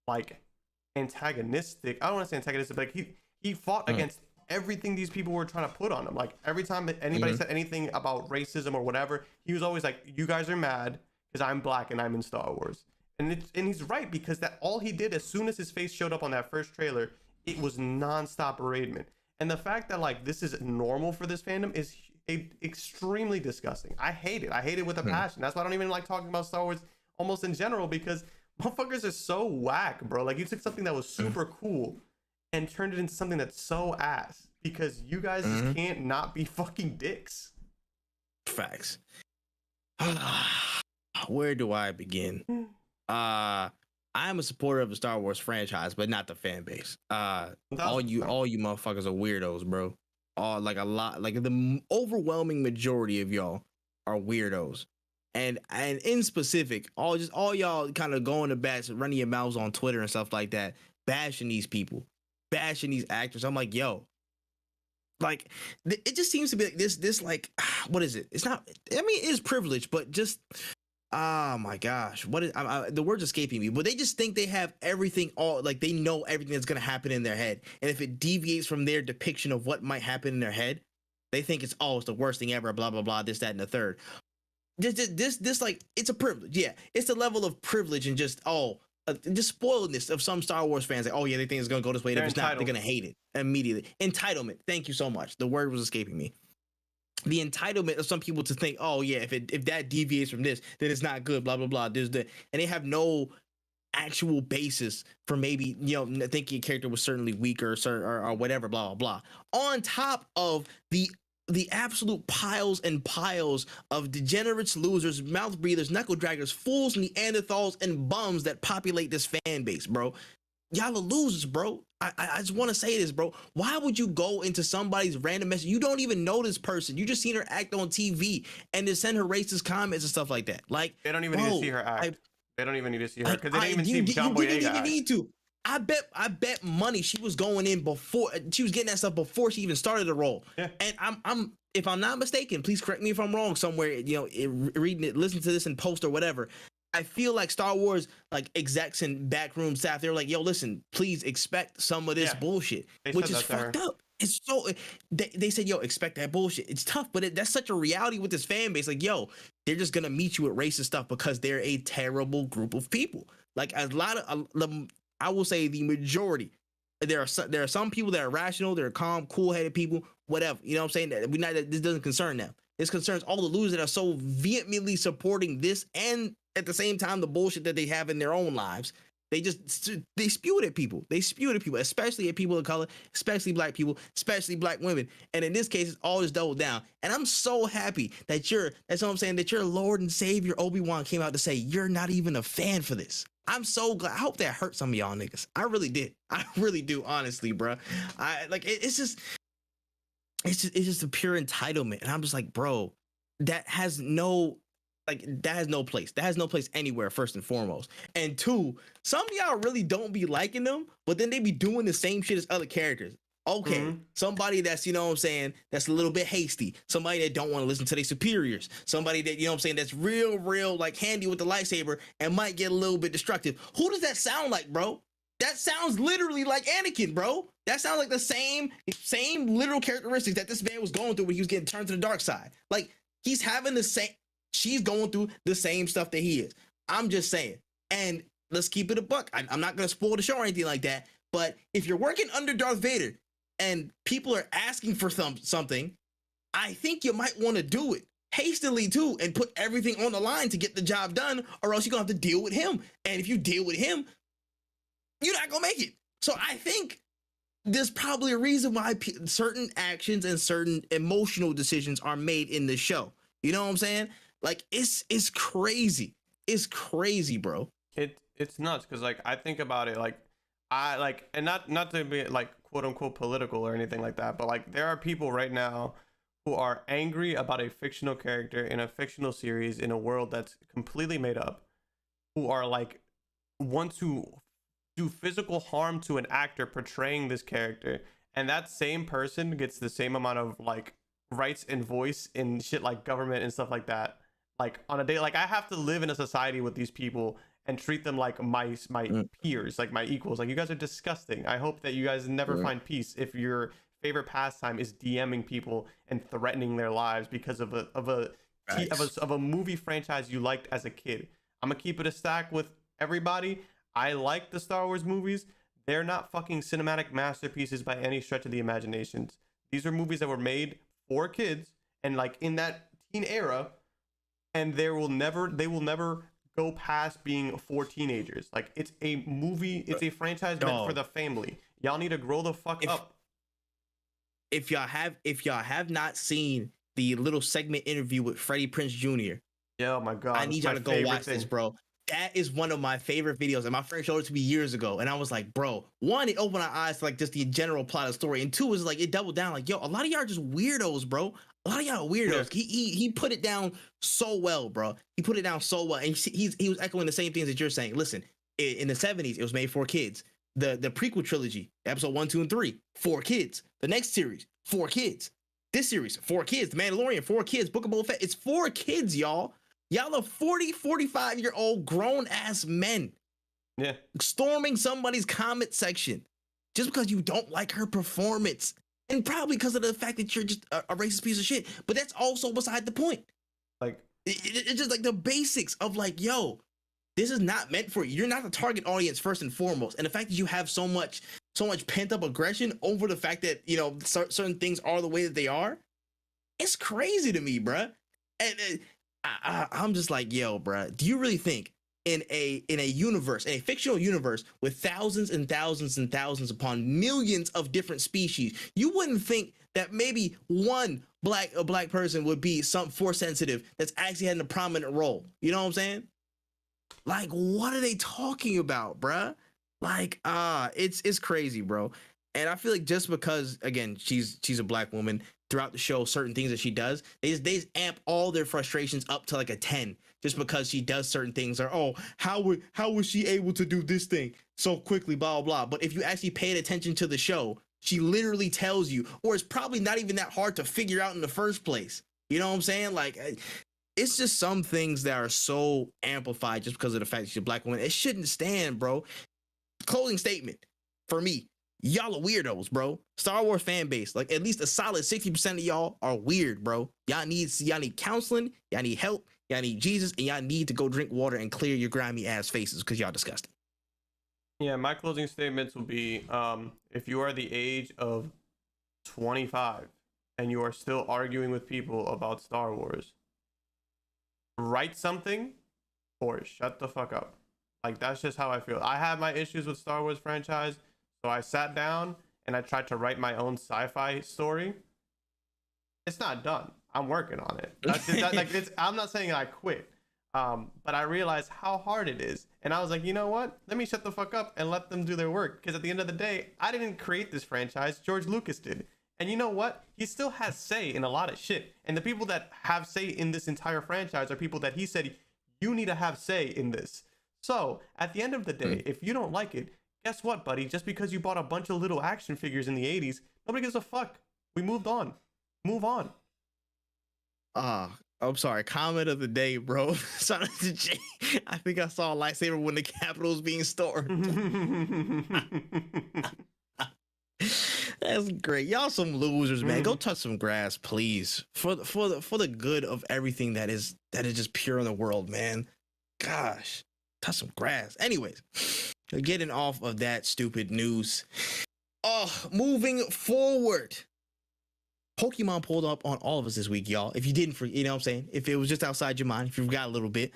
like antagonistic. I don't want to say antagonistic, but like, he fought against everything these people were trying to put on him. Like, every time that anybody said anything about racism or whatever, he was always like, you guys are mad because I'm black and I'm in Star Wars. And he's right, because that all he did as soon as his face showed up on that first trailer, it was nonstop beratement. And the fact that like this is normal for this fandom is extremely disgusting. I hate it. I hate it with a passion. That's why I don't even like talking about Star Wars almost in general, because motherfuckers are so whack, bro. Like, you took something that was super cool and turned it into something that's so ass, because you guys just can't not be fucking dicks. Facts. Where do I begin? I'm a supporter of the Star Wars franchise, but not the fan base. All you motherfuckers are weirdos, bro. The overwhelming majority of y'all are weirdos. And in specific, all y'all kind of going to bats, running your mouths on Twitter and stuff like that, bashing these people, bashing these actors. I'm like, yo, like, it just seems to be like this like, what is it? It's not, I mean, it is privilege, but just, oh my gosh, what is the word's escaping me, but they just think they have everything, all like they know everything that's going to happen in their head, and if it deviates from their depiction of what might happen in their head, they think it's the worst thing ever, blah blah blah, this, that, and the third. This like, it's a privilege. Yeah, it's a level of privilege and just spoiledness of some Star Wars fans. Like, oh yeah, they think it's gonna go this way, and if it's not, they're gonna hate it immediately. Entitlement, thank you so much, the word was escaping me. The entitlement of some people to think, oh yeah, if that deviates from this, then it's not good, blah blah blah, and they have no actual basis for maybe, thinking a character was certainly weaker or whatever, blah blah blah. On top of the absolute piles and piles of degenerates, losers, mouth breathers, knuckle draggers, fools, Neanderthals, and bums that populate this fan base, bro. Y'all are losers, bro. I just want to say this, bro. Why would you go into somebody's random message? You don't even know this person. You just seen her act on TV and then send her racist comments and stuff like that. Like, they don't even need to see her act. They don't even need to see her, because they didn't even see John Boyega. You didn't even need to. I bet money she was going in before, she was getting that stuff before she even started the role. Yeah. And I'm if I'm not mistaken, please correct me if I'm wrong somewhere, reading it, listen to this in post or whatever. I feel like Star Wars, like, execs and backroom staff, they're like, yo, listen, please expect some of this bullshit, which is fucked up. it's so they said, yo, expect that bullshit. It's tough, but that's such a reality with this fan base. Like, yo, they're just gonna meet you with racist stuff because they're a terrible group of people. Like a lot of I will say the majority. There are some people that are rational, they're calm, cool-headed people, whatever. You know what I'm saying? That this doesn't concern them. This concerns all the losers that are so vehemently supporting this, and at the same time the bullshit that they have in their own lives. They spew it at people. They spew it at people, especially at people of color, especially black people, especially black women. And in this case, it's all just doubled down. And I'm so happy that that's what I'm saying, that your Lord and Savior Obi-Wan came out to say you're not even a fan for this. I'm so glad. I hope that hurt some of y'all niggas. I really did. I really do, honestly, bro. It's just a pure entitlement. And I'm just like, bro, that has no place. That has no place anywhere, first and foremost. And two, some of y'all really don't be liking them, but then they be doing the same shit as other characters. Okay, somebody that's, you know what I'm saying, that's a little bit hasty. Somebody that don't want to listen to their superiors. Somebody that, you know what I'm saying, that's real, like handy with the lightsaber and might get a little bit destructive. Who does that sound like, bro? That sounds literally like Anakin, bro. That sounds like the same literal characteristics that this man was going through when he was getting turned to the dark side. Like, he's having the same, she's going through the same stuff that he is. I'm just saying. And let's keep it a buck. I'm not going to spoil the show or anything like that. But if you're working under Darth Vader and people are asking for something, I think you might want to do it hastily too and put everything on the line to get the job done, or else you're going to have to deal with him. And if you deal with him, you're not going to make it. So I think there's probably a reason why certain actions and certain emotional decisions are made in the show. You know what I'm saying? Like, it's crazy. It's crazy, bro. It's nuts, because like I think about it, like I like, and not to be like quote unquote political or anything like that, but like there are people right now who are angry about a fictional character in a fictional series in a world that's completely made up, who are like want to do physical harm to an actor portraying this character, and that same person gets the same amount of like rights and voice in shit like government and stuff like that. Like on a day, like I have to live in a society with these people and treat them like my peers, like my equals. Like, you guys are disgusting. I hope that you guys never find peace if your favorite pastime is DMing people and threatening their lives because of a movie franchise you liked as a kid. I'm gonna keep it a stack with everybody. I like the Star Wars movies. They're not fucking cinematic masterpieces by any stretch of the imagination. These are movies that were made for kids and like in that teen era, and they will never go past being for teenagers. Like, it's a movie, it's a franchise meant for the family. Y'all need to grow the fuck up. If y'all have not seen the little segment interview with Freddie Prinze Jr., yeah, oh my god, I need y'all to go watch this, bro. That is one of my favorite videos, and my friend showed it to me years ago, and I was like, bro, one, it opened our eyes to like just the general plot of the story, and two, was like it doubled down, like, yo, a lot of y'all are just weirdos, bro. A lot of y'all are weirdos. Yeah. He put it down so well, bro. He put it down so well, and he was echoing the same things that you're saying. Listen, in the 70s, it was made for kids. The prequel trilogy, episode 1, 2, and 3, 4 kids. The next series, 4 kids. This series, 4 kids. The Mandalorian, 4 kids. Book of Boba Fett, it's 4 kids, y'all. Y'all are 40, 45-year-old grown-ass men. Yeah. Storming somebody's comment section just because you don't like her performance. And probably because of the fact that you're just a racist piece of shit. But that's also beside the point. Like, it's just like the basics of like, yo, this is not meant for you. You're not the target audience first and foremost. And the fact that you have so much pent up aggression over the fact that, you know, certain things are the way that they are, it's crazy to me, bruh. And I'm just like, yo, bruh, do you really think in a universe, in a fictional universe with thousands and thousands and thousands upon millions of different species, you wouldn't think that maybe one black person would be some force sensitive that's actually had a prominent role? You know what I'm saying? Like, what are they talking about, bruh? Like, it's crazy, bro. And I feel like just because, again, she's a black woman, throughout the show, certain things that she does, they just amp all their frustrations up to like a 10 just because she does certain things, or, oh, how was she able to do this thing so quickly, blah, blah, blah. But if you actually paid attention to the show, she literally tells you, or it's probably not even that hard to figure out in the first place. You know what I'm saying? Like, it's just some things that are so amplified just because of the fact that she's a black woman. It shouldn't stand, bro. Closing statement for me. y'all are weirdos, bro. Star Wars fan base, like at least a solid 60% of y'all are weird, bro. Y'all need counseling, y'all need help, y'all need Jesus, and y'all need to go drink water and clear your grimy ass faces because y'all disgusting. Yeah, my closing statements will be if you are the age of 25 and you are still arguing with people about Star Wars, write something or shut the fuck up. Like, that's just how I feel. I have my issues with Star Wars franchise, so I sat down and I tried to write my own sci-fi story. It's not done. I'm working on it. I'm not saying I quit. But I realized how hard it is. And I was like, you know what? Let me shut the fuck up and let them do their work. Because at the end of the day, I didn't create this franchise. George Lucas did. And you know what? He still has say in a lot of shit. And the people that have say in this entire franchise are people that he said, you need to have say in this. So at the end of the day, if you don't like it, guess what, buddy? Just because you bought a bunch of little action figures in the 80s, nobody gives a fuck. We moved on. Move on. I'm sorry. Comment of the day, bro. Shout out to Jay. I think I saw a lightsaber when the Capitol was being stormed. That's great. Y'all some losers, man. Go touch some grass, please. For the good of everything that is just pure in the world, man. Gosh, touch some grass. Anyways, getting off of that stupid news. Moving forward. Pokemon pulled up on all of us this week, y'all. If you didn't, you know what I'm saying? If it was just outside your mind, if you forgot a little bit,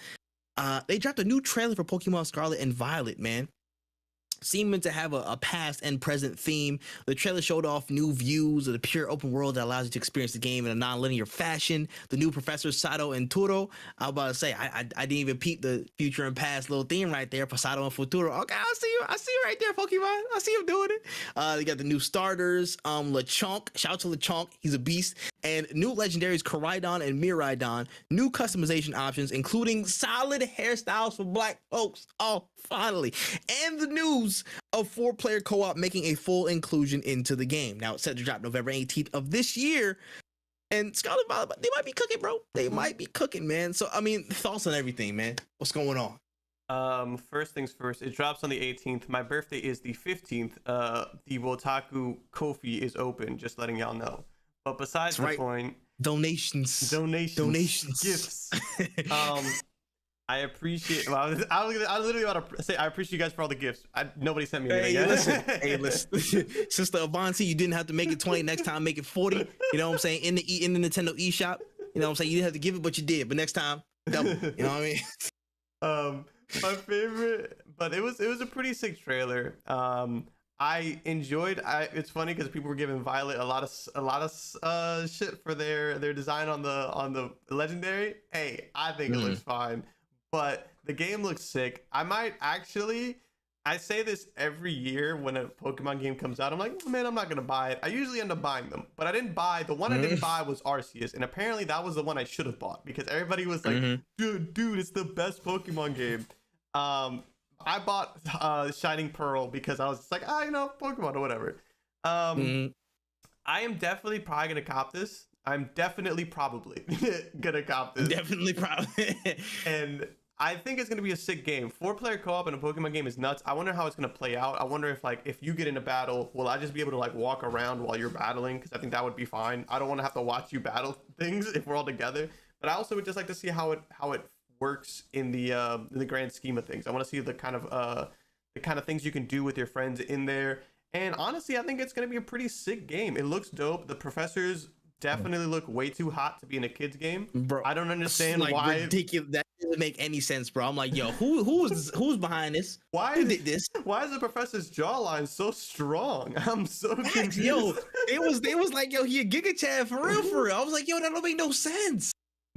they dropped a new trailer for Pokemon Scarlet and Violet, man. Seeming to have a past and present theme. The trailer showed off new views of the pure open world that allows you to experience the game in a non-linear fashion. The new professors Sato and Turo. I was about to say, I didn't even peep the future and past little theme right there for Sato and Futuro. Okay, I see you right there, Pokemon. I see him doing it. They got the new starters, Lechonk. Shout out to Lechonk, he's a beast. And new legendaries Koraidon and Miraidon. New customization options, including solid hairstyles for black folks. Oh, finally. And the news of 4-player co-op making a full inclusion into the game. Now it's set to drop November 18th of this year. And Scarlet Violet, they might be cooking, bro. They might be cooking, man. So, I mean, thoughts on everything, man. What's going on? First things first, it drops on the 18th. My birthday is the 15th. The Wotaku Kofi is open, just letting y'all know. But besides the point, donations, gifts. I appreciate. Well, I was literally about to say I appreciate you guys for all the gifts. Nobody sent me anything. Hey, listen. Sister Avanti, you didn't have to make it 20. Next time, make it 40. You know what I'm saying? In the Nintendo eShop. You know what I'm saying? You didn't have to give it, but you did. But next time, double. You know what I mean? My favorite, but it was a pretty sick trailer. I enjoyed. It's funny because people were giving Violet a lot of shit for their design on the legendary. Hey, I think it looks fine, but the game looks sick. I might actually. I say this every year when a Pokemon game comes out. I'm like, man, I'm not gonna buy it. I usually end up buying them, but I didn't buy the one. I didn't buy was Arceus, and apparently that was the one I should have bought because everybody was like, dude, it's the best Pokemon game. I bought Shining Pearl because I was just like, Pokemon or whatever. I am definitely probably gonna cop this. I'm definitely probably gonna cop this. Definitely probably. And I think it's gonna be a sick game. 4-player co-op in a Pokemon game is nuts. I wonder how it's gonna play out. I wonder if you get in a battle, will I just be able to walk around while you're battling? Because I think that would be fine. I don't want to have to watch you battle things if we're all together. But I also would just like to see how it works in the grand scheme of things. I want to see the kind of things you can do with your friends in there. And honestly, I think it's gonna be a pretty sick game. It looks dope. The professors definitely look way too hot to be in a kids game, bro. I don't understand why. Ridiculous. That doesn't make any sense, bro. I'm like, yo, who's behind this? Who did this? Why is the professor's jawline so strong? I'm so confused. Yo, they was like, yo, he a Giga Chad for real. I was like, yo, that don't make no sense.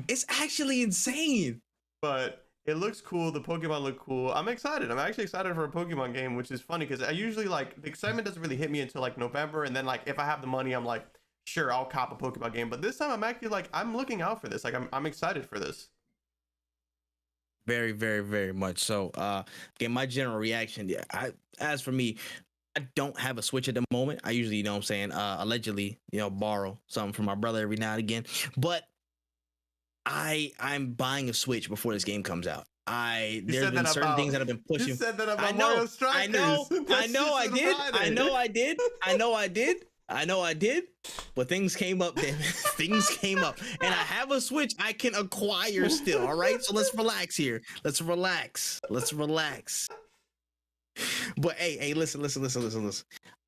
It's actually insane. But it looks cool. The Pokemon look cool. I'm excited. I'm actually excited for a Pokemon game, which is funny because I usually the excitement doesn't really hit me until November, and then if I have the money, I'm like, sure, I'll cop a Pokemon game. But this time I'm actually I'm looking out for this. I'm excited for this. Very, very, very much so. Again, my general reaction, as for me, I don't have a Switch at the moment. I usually, allegedly, borrow something from my brother every now and again. But I'm buying a Switch before this game comes out. You There's said been that certain things about. that have been You pushing. said that I about Mario know, Strikers. I know, I That's know, just I on did, Friday. I know, I did, I know, I did, I know, I did. But things came up, damn it. Things came up, and I have a Switch I can acquire still. All right, so let's relax here. Let's relax. Let's relax. But hey, listen.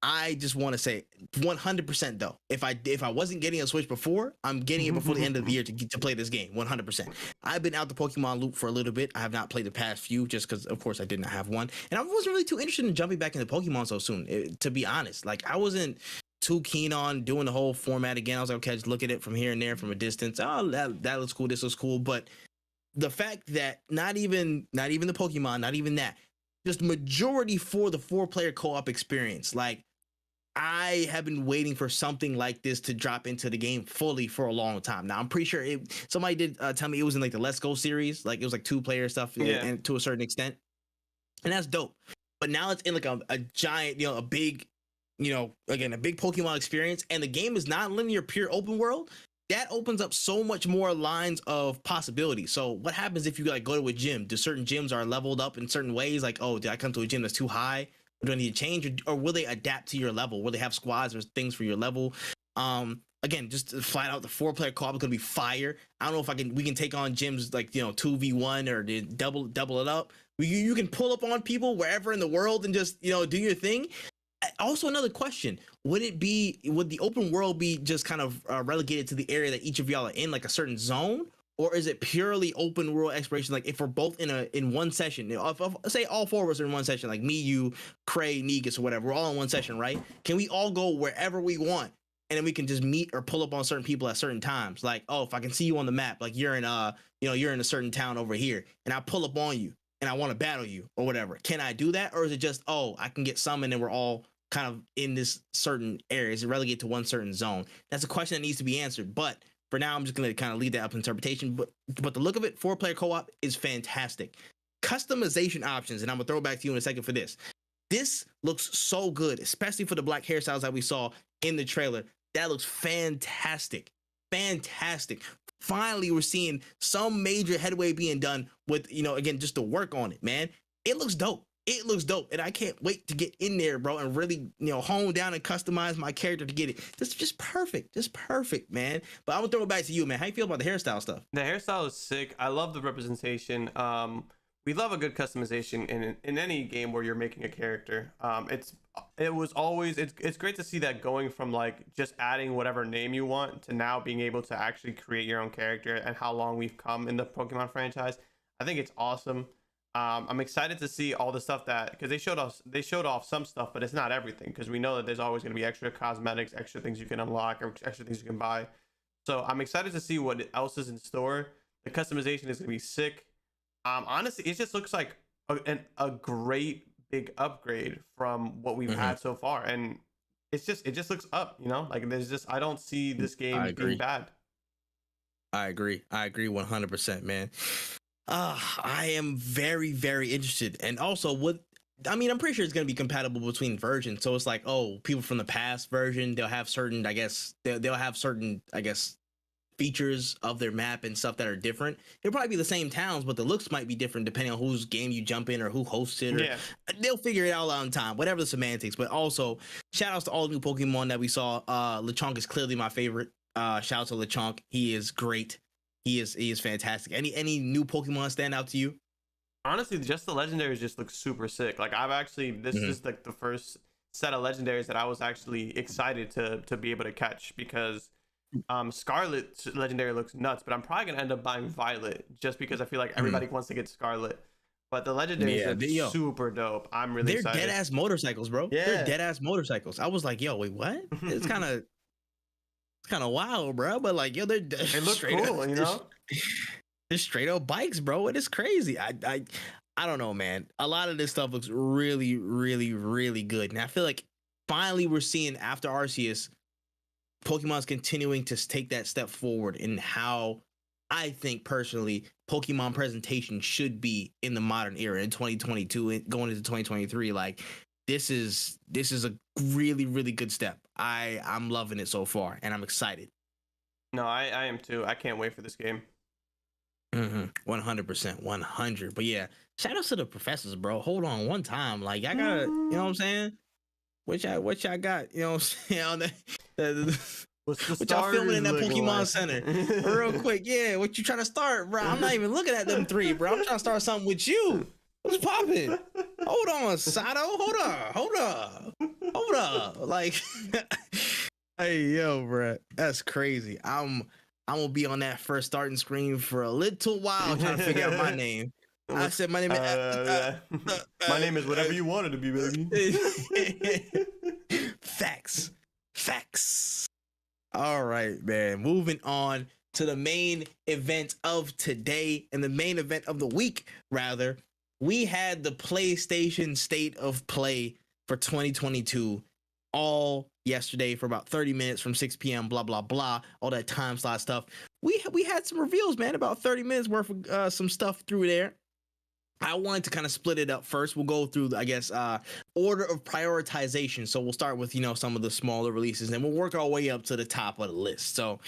I just want to say 100% though. If I wasn't getting a Switch before, I'm getting it before the end of the year to play this game 100%. I've been out the Pokemon loop for a little bit. I have not played the past few just because, of course, I did not have one, and I wasn't really too interested in jumping back into Pokemon so soon. To be honest, like I wasn't too keen on doing the whole format again. I was like, okay, just look at it from here and there from a distance. Oh, that looks cool. This looks cool, but the fact that not even the Pokemon, not even that, just majority for the 4-player co-op experience. Like I have been waiting for something like this to drop into the game fully for a long time. Now I'm pretty sure somebody did tell me it was in like the Let's Go series, like it was like 2-player stuff, and to a certain extent, and that's dope. But now it's in like a giant, a big, again, a big Pokemon experience, and the game is not linear, pure open world. That opens up so much more lines of possibility. So what happens if you like go to a gym? Do certain gyms are leveled up in certain ways? Like, oh, did I come to a gym that's too high? Do I need to change, or will they adapt to your level? Will they have squads or things for your level? Again, just flat out, the 4-player co-op is gonna be fire. I don't know if we can take on gyms like 2v1 or double it up. You can pull up on people wherever in the world and just do your thing. Also, another question: would the open world be just kind of relegated to the area that each of y'all are in, like a certain zone, or is it purely open world exploration? Like if we're both in one session, if say all 4 of us are in one session, like me, you, Cray, Negus, or whatever, we're all in one session, right? Can we all go wherever we want, and then we can just meet or pull up on certain people at certain times? Like, oh, if I can see you on the map, like you're in you're in a certain town over here, and I pull up on you and I want to battle you or whatever. Can I do that, or is it just, oh, I can get summoned and we're all kind of in this certain area? Is it relegated to one certain zone? That's a question that needs to be answered. But for now, I'm just going to kind of leave that up to interpretation. But the look of it, 4-player co-op is fantastic. Customization options, and I'm going to throw it back to you in a second for this. This looks so good, especially for the black hairstyles that we saw in the trailer. That looks fantastic. Fantastic. Finally, we're seeing some major headway being done with, again, just the work on it, man. It looks dope. It looks dope, and I can't wait to get in there, bro, and really, hone down and customize my character to get it. That's just perfect, man. But I'm gonna throw it back to you, man. How you feel about the hairstyle stuff? The hairstyle is sick. I love the representation. We love a good customization in any game where you're making a character. It's great to see that going from like just adding whatever name you want to now being able to actually create your own character, and how long we've come in the Pokemon franchise. I think it's awesome. I'm excited to see all the stuff because they showed off some stuff, but it's not everything, because we know that there's always going to be extra cosmetics, extra things you can unlock, or extra things you can buy. So I'm excited to see what else is in store. The customization is going to be sick. Honestly, it just looks like a great big upgrade from what we've had so far, and it just looks up. Like I don't see this game being bad. I agree 100%, man. I am very, very interested. And also, I'm pretty sure it's going to be compatible between versions. So it's like, oh, people from the past version, they'll have certain, they'll have certain, features of their map and stuff that are different. It'll probably be the same towns, but the looks might be different depending on whose game you jump in or who hosts it. They'll figure it all out in time, whatever the semantics. But also, shout outs to all the new Pokemon that we saw. Lechonk is clearly my favorite. Shout out to Lechonk. He is great. He is fantastic. Any new Pokemon stand out to you? Honestly, just the legendaries just look super sick. Like this is like the first set of legendaries that I was actually excited to be able to catch, because Scarlet legendary looks nuts, but I'm probably gonna end up buying Violet just because I feel like everybody wants to get Scarlet. But the legendaries are super dope. I'm really excited. They're dead ass motorcycles, bro. Yeah. They're dead ass motorcycles. I was like, yo, wait, what? It's kind of wild, bro. But like, yo, they look cool, They're straight up bikes, bro. It is crazy. I don't know, man. A lot of this stuff looks really, really, really good, and I feel like finally we're seeing, after Arceus, Pokemon's continuing to take that step forward in how I think personally Pokemon presentation should be in the modern era in 2022 and going into 2023. Like, this is a really, really good step. I'm loving it so far, and I'm excited. No, I am too. I can't wait for this game. 100%, 100. But yeah, shout out to the professors, bro. Hold on one time. Like, I gotta, you know what I'm saying? What y'all got? You know what I'm saying? On What's the what y'all filming starters in that looking Pokemon like? Center? Real quick, yeah. What you trying to start, bro? I'm not even looking at them three, bro. I'm trying to start something with you. What's popping? Hold on, Sato. Hold up. Like, hey, yo, bro, that's crazy. I'm gonna be on that first starting screen for a little while trying to figure out my name. I said my name is My name is whatever you wanted to be, baby. Facts. All right, man. Moving on to the main event of today and the main event of the week, rather. We had the PlayStation State of Play for 2022 all yesterday for about 30 minutes from 6 p.m. Blah blah blah. All that time slot stuff. We had some reveals, man. About 30 minutes worth of some stuff through there. I wanted to kind of split it up first. We'll go through, I guess, order of prioritization. So we'll start with, some of the smaller releases, and we'll work our way up to the top of the list. So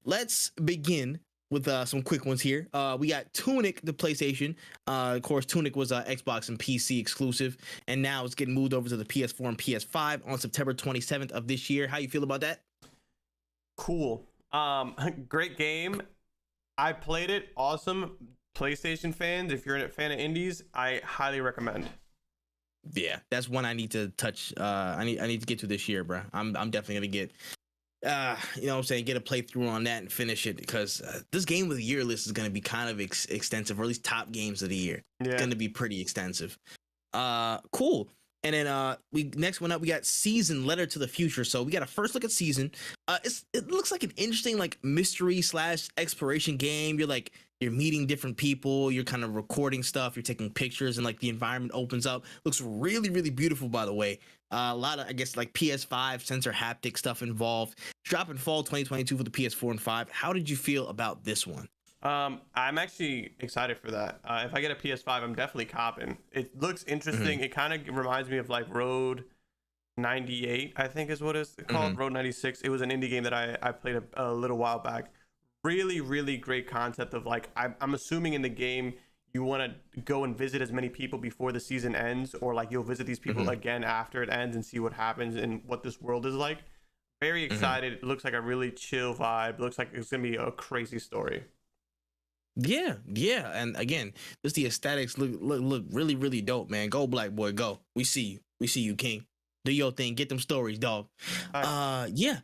let's begin with some quick ones here. We got Tunic, the PlayStation. Of course, Tunic was Xbox and PC exclusive, and now it's getting moved over to the PS4 and PS5 on September 27th of this year. How you feel about that? Cool. Great game. I played it. Awesome. PlayStation fans, if you're a fan of indies, I highly recommend. Yeah, that's one I need to touch. I need to get to this year, bro. I'm definitely gonna get, you know what I'm saying, get a playthrough on that and finish it, because this game of the year list is gonna be kind of extensive, or at least top games of the year. Yeah. It's gonna be pretty extensive. Cool. And then next one up, we got Season Letter to the Future. So we got a first look at Season. It looks like an interesting mystery / exploration game. You're meeting different people, you're kind of recording stuff, you're taking pictures, and the environment opens up. Looks really, really beautiful, by the way. A lot of, I guess, PS5 sensor haptic stuff involved. Dropping fall 2022 for the PS4 and 5. How did you feel about this one? I'm actually excited for that. If I get a PS5, I'm definitely copping. It looks interesting. Mm-hmm. It kind of reminds me of Road 98, I think is what it's called. Mm-hmm. Road 96. It was an indie game that I played a little while back. Really, really great concept of I'm assuming in the game you want to go and visit as many people before the season ends, or you'll visit these people again after it ends and see what happens and what this world is like. Very excited. It looks like a really chill vibe. Looks like it's gonna be a crazy story. Yeah, and again, just the aesthetics look really, really dope, man. Go Black Boy, go. We see you, King. Do your thing. Get them stories, dog. Yeah.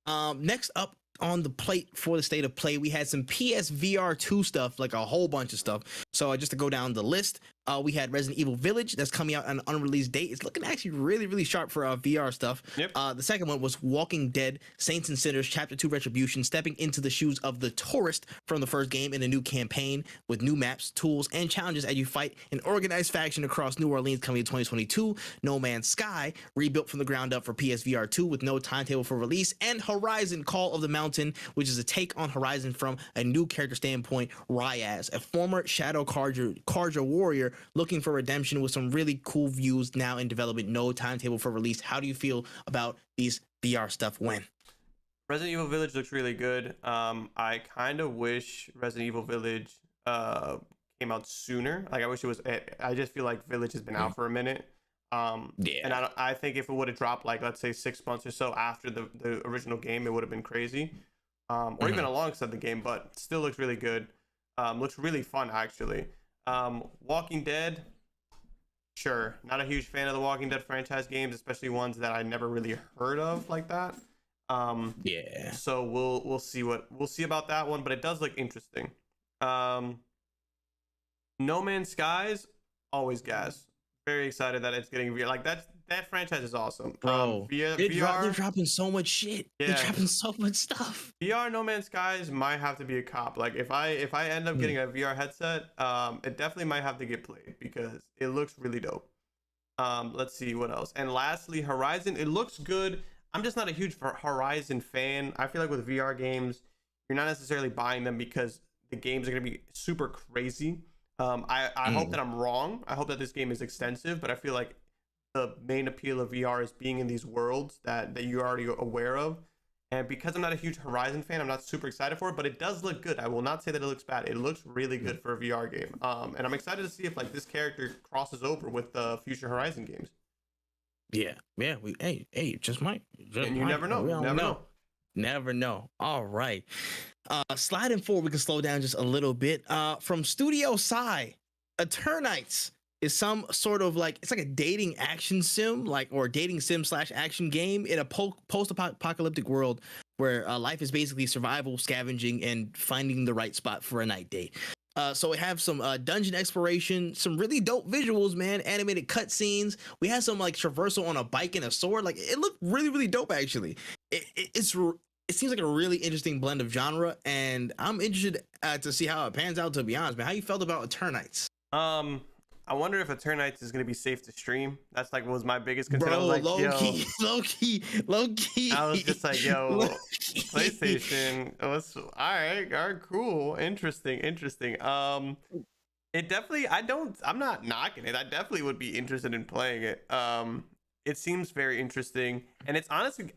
Next up on the plate for the State of Play, we had some PSVR 2 stuff, a whole bunch of stuff. So just to go down the list, we had Resident Evil Village that's coming out on an unreleased date. It's looking actually really, really sharp for VR stuff. Yep. The second one was Walking Dead Saints and Sinners Chapter 2 Retribution, stepping into the shoes of the tourist from the first game in a new campaign with new maps, tools, and challenges as you fight an organized faction across New Orleans coming in 2022. No Man's Sky, rebuilt from the ground up for PSVR 2 with no timetable for release, and Horizon Call of the Mountain, which is a take on Horizon from a new character standpoint, Ryaz, a former Shadow Carja warrior looking for redemption with some really cool views now in development, no timetable for release. How do you feel about these VR stuff when? Resident Evil Village looks really good. I kind of wish Resident Evil Village came out sooner. I wish it was. I just feel like Village has been out for a minute. Yeah. And I think if it would have dropped let's say 6 months or so after the original game, it would have been crazy. Or even alongside the game, but still looks really good. Looks really fun actually. Walking Dead, sure. Not a huge fan of the Walking Dead franchise games, especially ones that I never really heard of like that. Yeah. So we'll see about that one, but it does look interesting. No Man's Skies, always gas. Very excited that it's getting VR. That franchise is awesome, bro. VR, they're dropping so much shit. Yeah. They're dropping so much stuff. VR No Man's Skies might have to be a cop. If I end up getting a VR headset, it definitely might have to get played because it looks really dope. Let's see what else. And lastly, Horizon. It looks good. I'm just not a huge Horizon fan. I feel like with VR games, you're not necessarily buying them because the games are gonna be super crazy. I hope that I'm wrong. I hope that this game is extensive, but I feel like the main appeal of VR is being in these worlds that you're already aware of, And because I'm not a huge Horizon fan, I'm not super excited for it, but it does look good. I will not say that it looks bad. It looks really good for a VR game. And I'm excited to see if like this character crosses over with the future Horizon games. Yeah, we just might. And you never know. We don't Never know. Never know. All right. Sliding forward, we can slow down just a little bit. From Studio Psy, Eternites is some sort of like, it's like a dating action sim, like, or dating sim / action game in a post-apocalyptic world where life is basically survival, scavenging, and finding the right spot for a night date. So we have some dungeon exploration, some really dope visuals, man. Animated cutscenes. We had some like traversal on a bike and a sword. Like it looked really, really dope. Actually, it seems like a really interesting blend of genre, and I'm interested to see how it pans out. To be honest, man, how you felt about Eternites? I wonder if Eternites is gonna be safe to stream. That's like was my biggest concern. Bro, I was like, low key. I was just like, yo, PlayStation. All right, cool, interesting. It definitely. I'm not knocking it. I definitely would be interested in playing it. It seems very interesting, and it's honestly,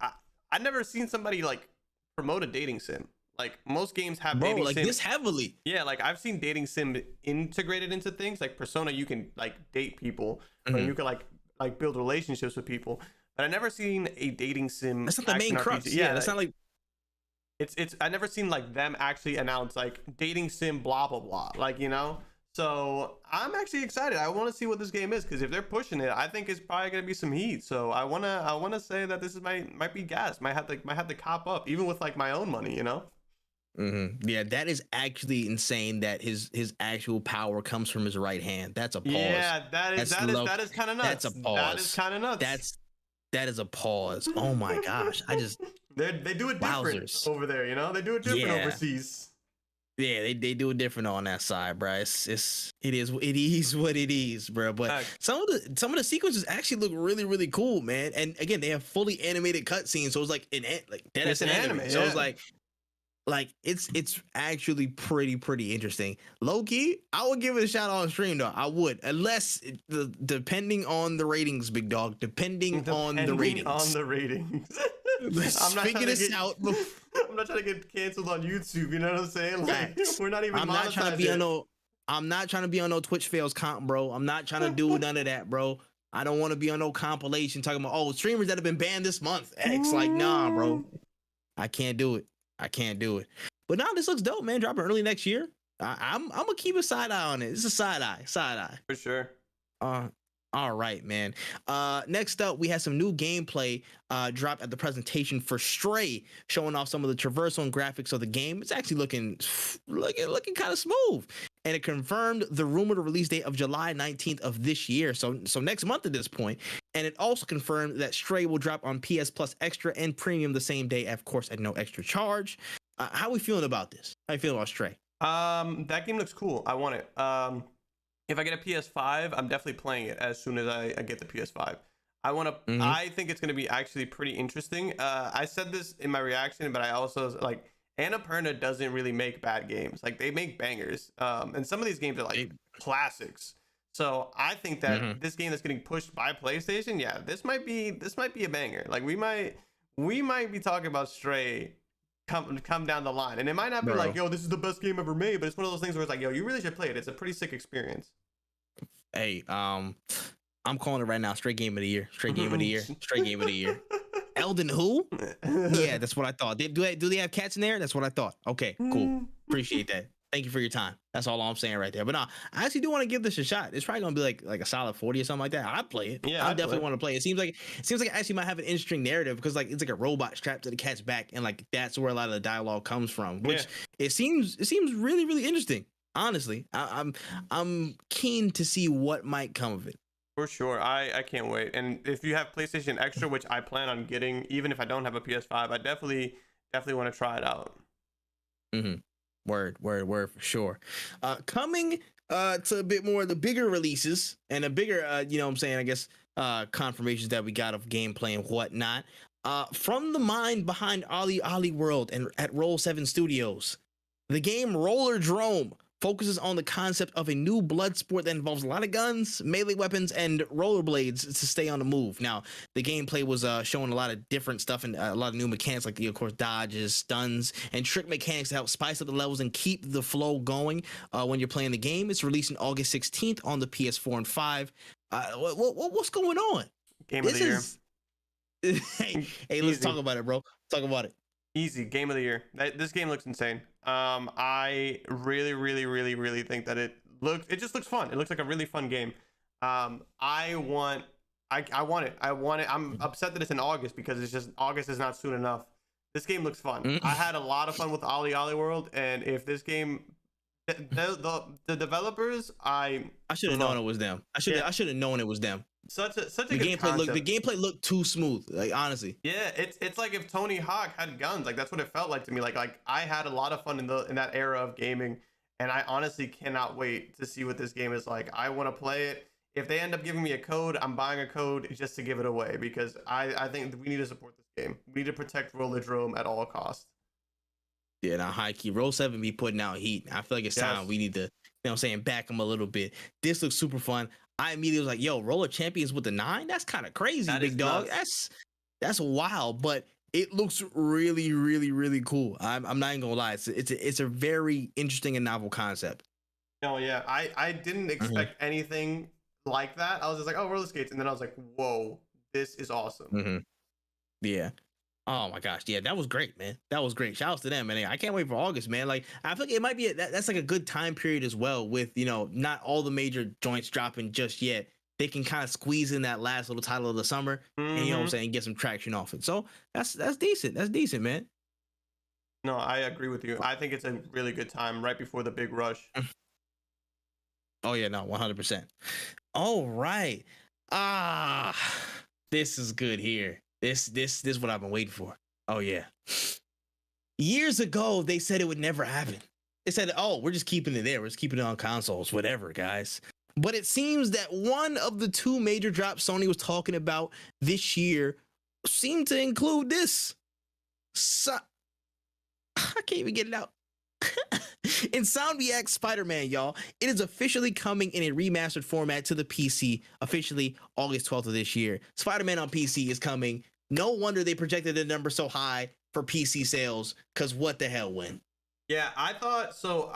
I've never seen somebody like promote a dating sim. Like most games have dating like sim this heavily. Yeah, like I've seen dating sim integrated into things like Persona. You can like date people, or you can like build relationships with people. But I never seen a dating sim. That's not the main crux. Yeah, that's not like. It's. I never seen like them actually announce like dating sim blah blah blah. Like So I'm actually excited. I want to see what this game is because if they're pushing it, I think it's probably gonna be some heat. So I wanna say that this is might be gas. Might have to cop up even with like my own money. Yeah, that is actually insane that his actual power comes from his right hand. That's a pause. Yeah, that is kind of nuts. That's a pause. That is kind of nuts. That is a pause. Oh my gosh. They do it different over there, They do it different overseas. Yeah, they do it different on that side, bro. It is what it is, bro. But some of the sequences actually look really, really cool, man. And again, they have fully animated cutscenes, so it's like it's an anime. So it's like it's actually pretty interesting. Low key, I would give it a shot on stream though. I would, unless depending on the ratings, big dog. Depending on the ratings. I'm not figure this out. I'm not trying to get canceled on YouTube. You know what I'm saying? Like, we're not even. I'm not trying to be on no Twitch fails comp, bro. I'm not trying to do none of that, bro. I don't want to be on no compilation talking about streamers that have been banned this month. X, like, nah, bro. I can't do it. But now this looks dope, man. Dropping early next year. I'm gonna keep a side eye on it. It's a side eye for sure. All right, man. Next up, we had some new gameplay dropped at the presentation for Stray, showing off some of the traversal and graphics of the game. It's actually looking kind of smooth, and it confirmed the rumored release date of July 19th of this year. So next month at this point. And it also confirmed that Stray will drop on PS Plus Extra and Premium the same day, of course, at no extra charge. How are we feeling about this? How you feeling about Stray? That game looks cool. I want it. If I get a PS5, I'm definitely playing it as soon as I get the PS5. I think it's going to be actually pretty interesting. I said this in my reaction, but I also like Annapurna doesn't really make bad games. Like they make bangers. And some of these games are like classics. So I think that this game that's getting pushed by PlayStation, yeah, this might be a banger. Like we might be talking about Stray come down the line, and it might not be like, yo, this is the best game ever made, but it's one of those things where it's like, yo, you really should play it. It's a pretty sick experience. Hey, I'm calling it right now. Straight game of the year. Elden who? Yeah, that's what I thought. Do they have cats in there? That's what I thought. Okay, cool. Appreciate that. Thank you for your time. That's all I'm saying right there. But no, I actually do want to give this a shot. It's probably gonna be like a solid 40 or something like that. I'd play it. Yeah, I definitely want to play it. It seems like it actually might have an interesting narrative because like it's like a robot strapped to the cat's back, and like that's where a lot of the dialogue comes from. Which it seems really, really interesting. Honestly, I'm keen to see what might come of it. For sure. I can't wait. And if you have PlayStation Extra, which I plan on getting, even if I don't have a PS5, I definitely want to try it out. Word for sure. Coming to a bit more of the bigger releases and a bigger, you know what I'm saying, I guess, confirmations that we got of gameplay and whatnot. From the mind behind Ollie World and at Roll7 Studios, the game Roller Drome focuses on the concept of a new blood sport that involves a lot of guns, melee weapons, and rollerblades to stay on the move. Now, the gameplay was showing a lot of different stuff and a lot of new mechanics, like, of course, dodges, stuns, and trick mechanics to help spice up the levels and keep the flow going when you're playing the game. It's releasing August 16th on the PS4 and 5. What's going on? Game of the year. Hey, let's talk about it, bro. Talk about it. Easy game of the year. This game looks insane. I really think that it just looks fun. It looks like a really fun game. I want it. I'm upset that it's in August because it's just August is not soon enough. This game looks fun. I had a lot of fun with Ollie World, and if this game, the developers, I should have known it was them. I should have known it was them. Such a the good concept. The gameplay looked too smooth, like, honestly. Yeah, it's like if Tony Hawk had guns. Like, that's what it felt like to me. Like I had a lot of fun in that era of gaming, and I honestly cannot wait to see what this game is like. I want to play it. If they end up giving me a code, I'm buying a code just to give it away, because I think we need to support this game. We need to protect Rollerdrome at all costs. Yeah, now high key Roll 7 be putting out heat. I feel like it's time we need to, back them a little bit. This looks super fun. I immediately was like, yo, Roller Champions with the 9? That's kind of crazy, big dog. Nuts. That's wild, but it looks really cool. I'm not even gonna lie. It's a very interesting and novel concept. Oh yeah, I didn't expect anything like that. I was just like, oh, roller skates, and then I was like, whoa, this is awesome. Yeah. Oh my gosh, yeah, that was great, man. That was great. Shouts to them, man. I can't wait for August, man. Like, I feel like it might be that's like a good time period as well, with not all the major joints dropping just yet. They can kind of squeeze in that last little title of the summer, and you know what I'm saying, get some traction off it. So that's decent. That's decent, man. No, I agree with you. I think it's a really good time right before the big rush. Oh yeah, no, 100%. All right. This is good here. This is what I've been waiting for. Oh yeah. Years ago, they said it would never happen. They said, oh, we're just keeping it there. We're just keeping it on consoles, whatever, guys. But it seems that one of the two major drops Sony was talking about this year seemed to include this. I can't even get it out. Insomniac Spider-Man, y'all. It is officially coming in a remastered format to the PC, officially August 12th of this year. Spider-Man on PC is coming. No wonder they projected the number so high for PC sales, because what the hell, when? Yeah, I thought so.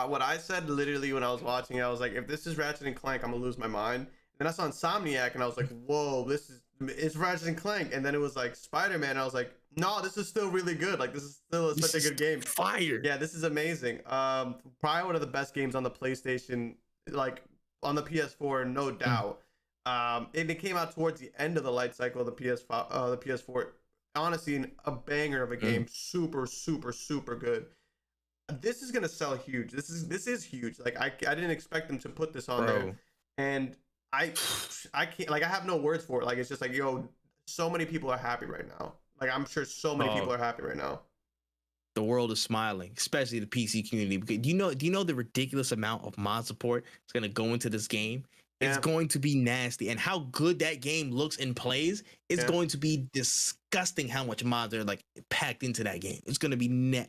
What I said literally when I was watching it, I was like, if this is Ratchet and Clank, I'm gonna lose my mind. And then I saw Insomniac, and I was like, whoa, it's Ratchet and Clank. And then it was like Spider-Man, and I was like, no, this is still really good. Like, this is still such a good game. Fire. Yeah, this is amazing. Probably one of the best games on the PlayStation, like on the PS4, no doubt. It came out towards the end of the light cycle of the PS4. Honestly, a banger of a game. Super good. This is gonna sell huge. This is huge. Like, I didn't expect them to put this on there, and I can't, like, I have no words for it. Like, it's just like, yo, so many people are happy right now. Like, I'm sure so many people are happy right now. The world is smiling, especially the PC community. Because do you know the ridiculous amount of mod support that's going to go into this game? Yeah. It's going to be nasty. And how good that game looks and plays, it's going to be disgusting how much mods are, like, packed into that game. It's going to be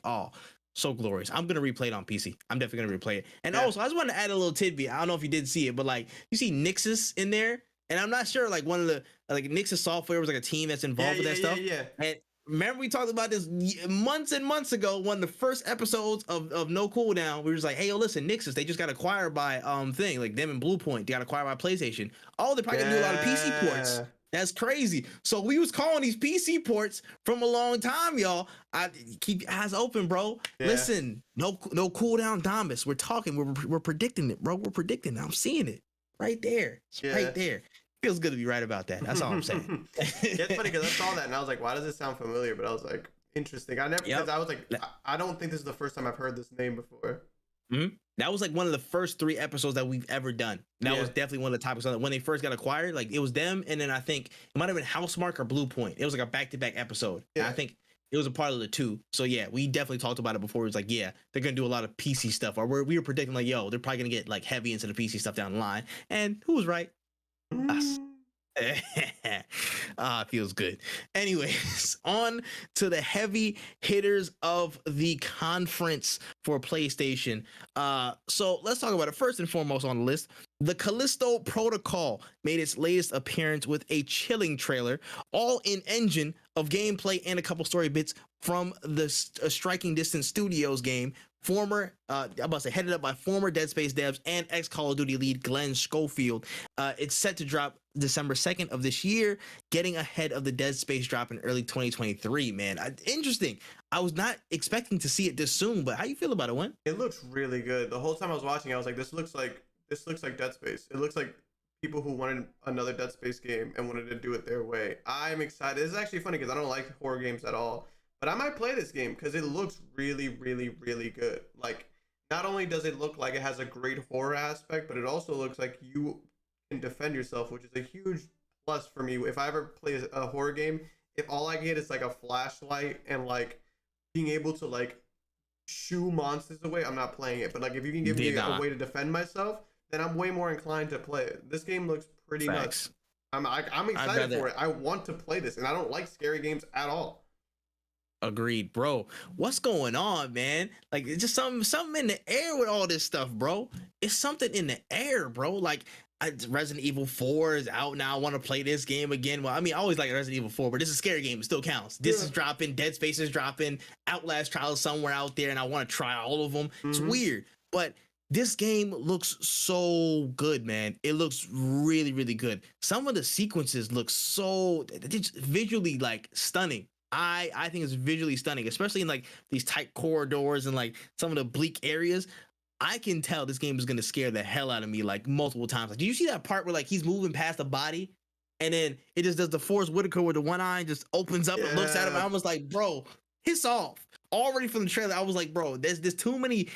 so glorious. I'm going to replay it on PC. I'm definitely going to replay it. And also, I just want to add a little tidbit. I don't know if you did see it, but, like, you see Nixus in there. And I'm not sure, like, one of the, like, Nixus Software was like a team that's involved with that stuff. Yeah. And remember we talked about this months and months ago, one of the first episodes of No Cooldown. We were just like, hey, yo, listen, Nixus, they just got acquired by thing, like them and Bluepoint, they got acquired by PlayStation. Oh, they're probably gonna do a lot of PC ports. That's crazy. So we was calling these PC ports from a long time, y'all. I keep your eyes open, bro. Yeah. Listen, no Cooldown Domus. We're talking, we're predicting it, bro. We're predicting it. I'm seeing it right there. It's right there. Feels good to be right about that. That's all I'm saying. It's funny because I saw that and I was like, why does this sound familiar? But I was like, interesting. Because I was like, I don't think this is the first time I've heard this name before. That was like one of the first 3 episodes that we've ever done. That was definitely one of the topics on it. When they first got acquired, like, it was them, and then I think it might have been Housemarque or Bluepoint. It was like a back-to-back episode. Yeah. And I think it was a part of the 2. So yeah, we definitely talked about it before. It was like, yeah, they're gonna do a lot of PC stuff, or we were predicting like, yo, they're probably gonna get like heavy into the PC stuff down the line. And who was right? Us. Feels good. Anyways, on to the heavy hitters of the conference for PlayStation. So let's talk about it. First and foremost on the list, the Callisto Protocol made its latest appearance with a chilling trailer, all in engine of gameplay and a couple story bits from the Striking Distance Studios game. I'm about to say headed up by former Dead Space devs and ex Call of Duty lead Glenn Schofield. It's set to drop December 2nd of this year, getting ahead of the Dead Space drop in early 2023. Man, interesting. I was not expecting to see it this soon, but how you feel about it, Win? It looks really good. The whole time I was watching, I was like, this looks like Dead Space. It looks like people who wanted another Dead Space game and wanted to do it their way. I'm excited. This is actually funny because I don't like horror games at all, but I might play this game because it looks really, really, really good. Like, not only does it look like it has a great horror aspect, but it also looks like you can defend yourself, which is a huge plus for me. If I ever play a horror game, if all I get is like a flashlight and like being able to like shoo monsters away, I'm not playing it. But like if you can give me a way to defend myself, then I'm way more inclined to play it. This game looks pretty nuts. I'm excited for it. I want to play this, and I don't like scary games at all. Agreed, bro. What's going on, man? Like, it's just something in the air with all this stuff, bro. It's something in the air, bro. Like, Resident Evil 4 is out now. I want to play this game again. Well, I mean, I always like Resident Evil 4, but this is a scary game. It still counts. This is dropping. Dead Space is dropping. Outlast Trials somewhere out there, and I want to try all of them. Mm-hmm. It's weird, but this game looks so good, man. It looks really, really good. Some of the sequences look so visually like stunning. I think it's visually stunning, especially in like these tight corridors and like some of the bleak areas. I can tell this game is gonna scare the hell out of me like multiple times. Like, do you see that part where like he's moving past the body and then it just does the Forrest Whitaker with the one eye just opens up and looks at him? I was like, bro, hiss off. Already from the trailer, I was like, bro, there's too many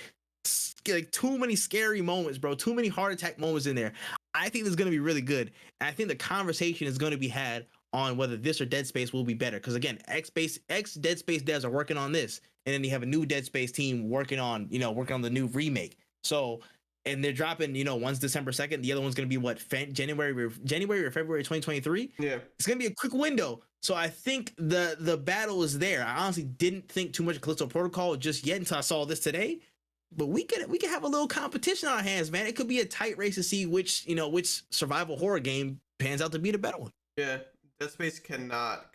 scary moments, bro. Too many heart attack moments in there. I think this is gonna be really good, and I think the conversation is gonna be had on whether this or Dead Space will be better. Because again, ex Dead Space devs are working on this, and then you have a new Dead Space team working on the new remake. So, and they're dropping, one's December 2nd, the other one's gonna be January or February 2023. Yeah, it's gonna be a quick window. So I think the battle is there. I honestly didn't think too much of Callisto Protocol just yet until I saw this today. But we could have a little competition on our hands, man. It could be a tight race to see which survival horror game pans out to be the better one. Yeah. Dead Space cannot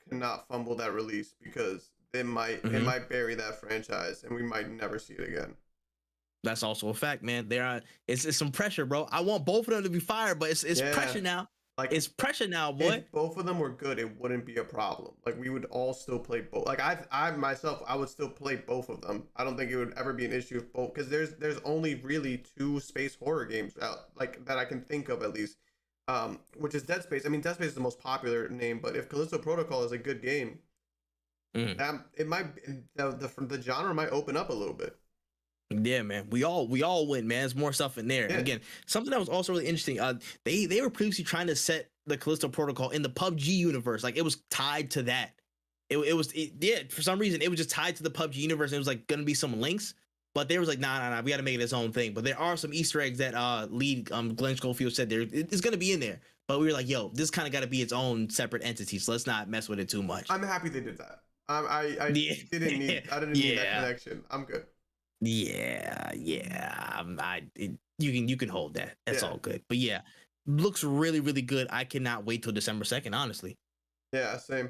fumble that release because it might bury that franchise and we might never see it again. That's also a fact, man. It's some pressure, bro. I want both of them to be fired, but it's pressure now. Like, it's pressure now, boy. If both of them were good, it wouldn't be a problem. Like, we would all still play both. Like, I myself, I would still play both of them. I don't think it would ever be an issue if both, because there's only really 2 space horror games out, like, that I can think of at least. Which is Dead Space. I mean, Dead Space is the most popular name, but if Callisto Protocol is a good game, it might the genre might open up a little bit. Yeah, man. We all win, man. There's more stuff in there. Yeah. Again, something that was also really interesting. They were previously trying to set the Callisto Protocol in the PUBG universe. Like, it was tied to that. For some reason it was just tied to the PUBG universe. And it was like gonna be some links. But they was like, nah, we got to make it its own thing. But there are some Easter eggs that lead Glenn Schofield said it's going to be in there. But we were like, yo, this kind of got to be its own separate entity. So let's not mess with it too much. I'm happy they did that. I didn't need that connection. I'm good. Yeah. You can hold that. That's all good. But yeah, looks really, really good. I cannot wait till December 2nd, honestly. Yeah, same.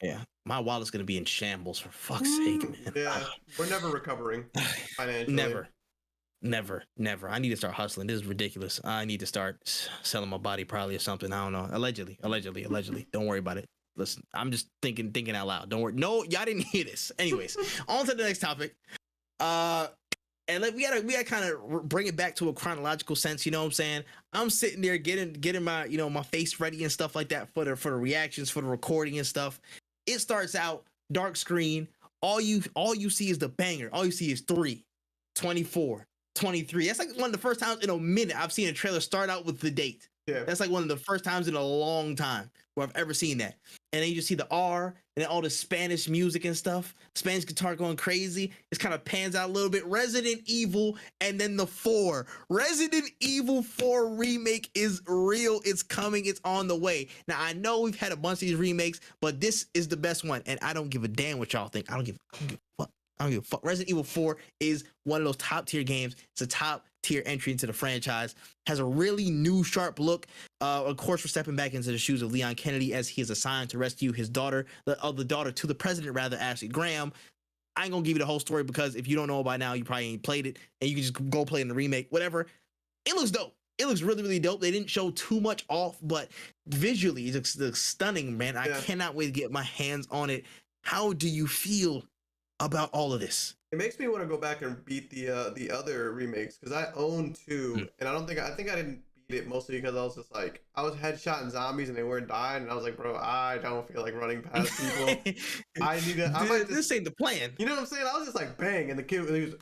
Yeah, my wallet's gonna be in shambles, for fuck's sake, man. Yeah, we're never recovering financially. Never. I need to start hustling. This is ridiculous. I need to start selling my body, probably, or something. I don't know. Allegedly. Don't worry about it. Listen, I'm just thinking out loud. Don't worry. No, y'all didn't hear this. Anyways, on to the next topic. And like we gotta kind of bring it back to a chronological sense. You know what I'm saying? I'm sitting there getting my my face ready and stuff like that for the reactions, for the recording and stuff. It starts out dark screen. All you see is the banger. All you see is 3, 24, 23. That's like one of the first times in a minute I've seen a trailer start out with the date. Yeah. That's like one of the first times in a long time where I've ever seen that. And then you just see the R and then all the Spanish music and stuff, Spanish guitar going crazy. It kind of pans out a little bit. Resident Evil, and then the 4. Resident Evil 4 remake is real. It's coming. It's on the way. Now, I know we've had a bunch of these remakes, but this is the best one. And I don't give a damn what y'all think. I don't give a fuck. I don't give a fuck. Resident Evil 4 is one of those top tier games. It's a top tier entry into the franchise. Has a really new, sharp look. Of course, we're stepping back into the shoes of Leon Kennedy as he is assigned to rescue his daughter, the daughter to the president, rather, Ashley Graham. I ain't gonna give you the whole story because if you don't know by now, you probably ain't played it, and you can just go play in the remake, whatever. It looks dope. It looks really, really dope. They didn't show too much off, but visually, it looks stunning, man. I cannot wait to get my hands on it. How do you feel about all of this? It makes me want to go back and beat the other remakes because I own 2, and I think I didn't beat it mostly because I was just like I was headshotting zombies and they weren't dying, and I was like, bro, I don't feel like running past people. I need to. This ain't the plan. You know what I'm saying? I was just like bang, and the kid he was,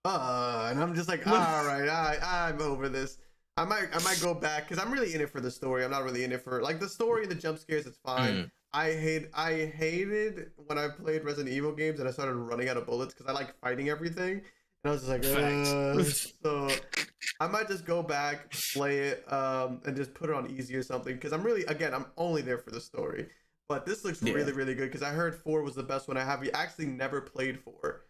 and I'm just like, all right, I'm over this. I might go back because I'm really in it for the story. I'm not really in it for like the story and the jump scares. It's fine. I hated when I played Resident Evil games and I started running out of bullets because I like fighting everything. And I was just like, so I might just go back, play it, and just put it on easy or something. Because I'm only there for the story. But this looks really, really good because I heard 4 was the best one. I have actually never played 4.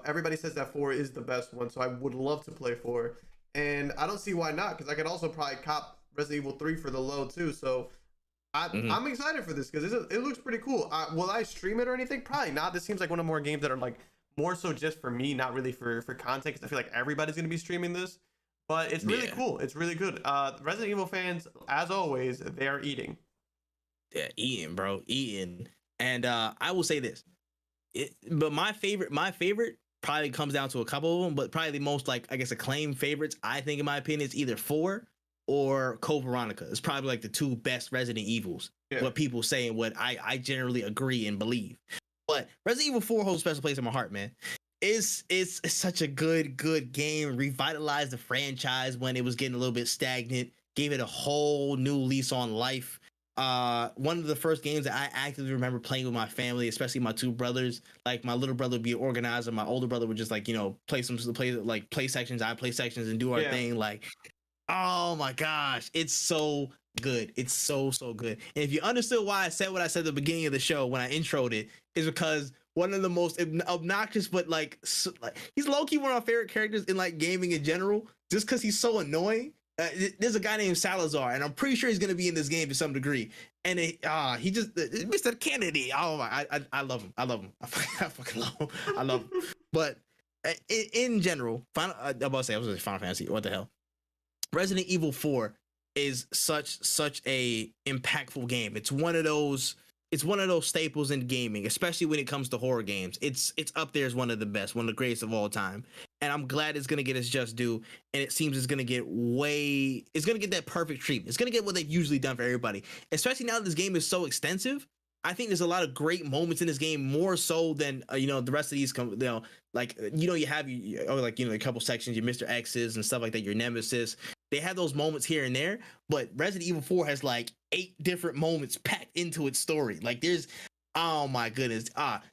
Everybody says that 4 is the best one, so I would love to play 4. And I don't see why not, because I could also probably cop Resident Evil 3 for the low too. So I'm excited for this because it looks pretty cool. Will I stream it or anything? Probably not. This seems like one of more games that are like more so just for me, not really for content. Because I feel like everybody's gonna be streaming this, but it's really cool. It's really good. Resident Evil fans, as always, they are eating. Yeah, eating, bro, eating. And I will say this, but my favorite probably comes down to a couple of them, but probably the most like I guess acclaimed favorites I think in my opinion is either 4 or Code Veronica. It's probably like the 2 best Resident Evils. What people say and what I generally agree and believe. But Resident Evil 4 holds a special place in my heart, man. It's such a good game. Revitalized the franchise when it was getting a little bit stagnant. Gave it a whole new lease on life. One of the first games that I actively remember playing with my family, especially my 2 brothers. Like my little brother would be an organizer, my older brother would just like play sections, I play sections and do our thing. Like, oh my gosh, it's so good. It's so good. And if you understood why I said what I said at the beginning of the show when I introed it, is because one of the most obnoxious, but like he's low-key one of my favorite characters in like gaming in general, just because he's so annoying. There's a guy named Salazar, and I'm pretty sure he's gonna be in this game to some degree. And he just Mr. Kennedy. Oh my, I love him. I fucking love him. I love him. But in general, I was gonna say Final Fantasy. What the hell? Resident Evil 4 is such a impactful game. It's one of those staples in gaming, especially when it comes to horror games. It's up there as one of the best, one of the greatest of all time. And I'm glad it's gonna get its just due. And it seems it's gonna get that perfect treatment. It's gonna get what they've usually done for everybody. Especially now that this game is so extensive. I think there's a lot of great moments in this game, more so than the rest of these. You have a couple sections, your Mr. X's and stuff like that, your Nemesis. They have those moments here and there, but Resident Evil 4 has like 8 different moments packed into its story. Like there's, oh my goodness.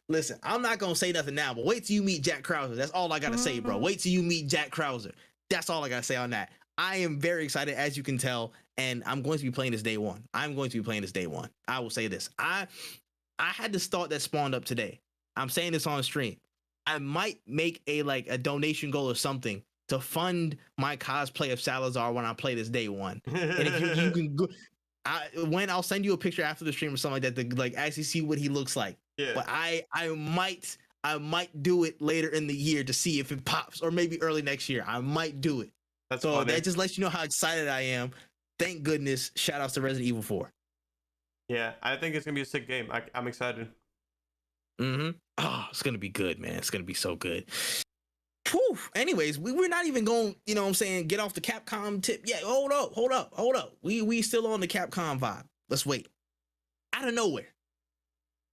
Listen, I'm not gonna say nothing now, but wait till you meet Jack Krauser. That's all I gotta say, bro. Wait till you meet Jack Krauser. That's all I gotta say on that. I am very excited, as you can tell, and I'm going to be playing this day one. I will say this. I had this thought that spawned up today. I'm saying this on stream. I might make a donation goal or something to fund my cosplay of Salazar when I play this day one. And if you can go, I'll send you a picture after the stream or something like that to actually see what he looks like. Yeah. But I might do it later in the year to see if it pops, or maybe early next year. I might do it. That's so funny. That just lets you know how excited I am. Thank goodness. Shout outs to Resident Evil 4. Yeah, I think it's gonna be a sick game. I'm excited. Oh, it's gonna be good, man. It's gonna be so good. Whew. Anyways, we're not even going, get off the Capcom tip. Yeah, hold up. We still on the Capcom vibe. Let's wait. Out of nowhere,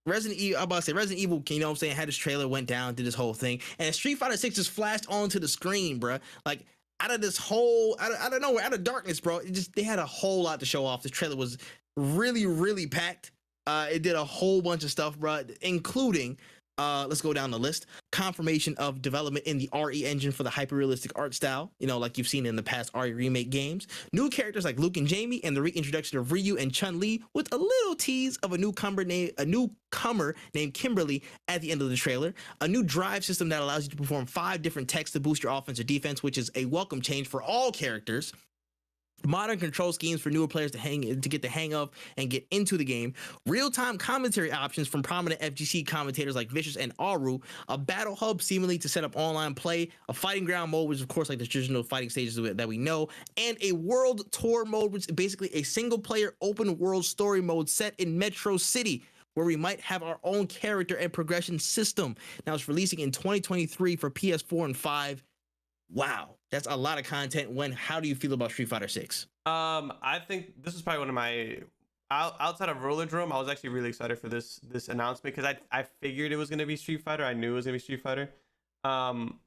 Resident Evil, had his trailer, went down, did this whole thing, and Street Fighter 6 just flashed onto the screen, bruh. Like, out of this whole out of nowhere, out of darkness, bro. They had a whole lot to show off. This trailer was really packed. It did a whole bunch of stuff, bro, including let's go down the list. Confirmation of development in the RE engine for the hyper-realistic art style, like you've seen in the past RE remake games. New characters like Luke and Jamie, and the reintroduction of Ryu and Chun-Li, with a little tease of a newcomer named Kimberly at the end of the trailer. A new drive system that allows you to perform 5 different techs to boost your offense or defense, which is a welcome change for all characters. Modern control schemes for newer players to get the hang of and get into the game. Real-time commentary options from prominent FGC commentators like Vicious and Aru. A battle hub seemingly to set up online play. A fighting ground mode, which is of course like the traditional fighting stages that we know. And a world tour mode, which is basically a single-player open world story mode set in Metro City, where we might have our own character and progression system. Now it's releasing in 2023 for PS4 and 5. Wow, that's a lot of content. How do you feel about Street Fighter 6? I think this is probably one of my outside of Rollerdrome. I was actually really excited for this announcement because I figured it was going to be Street Fighter. I knew it was going to be Street Fighter. I'm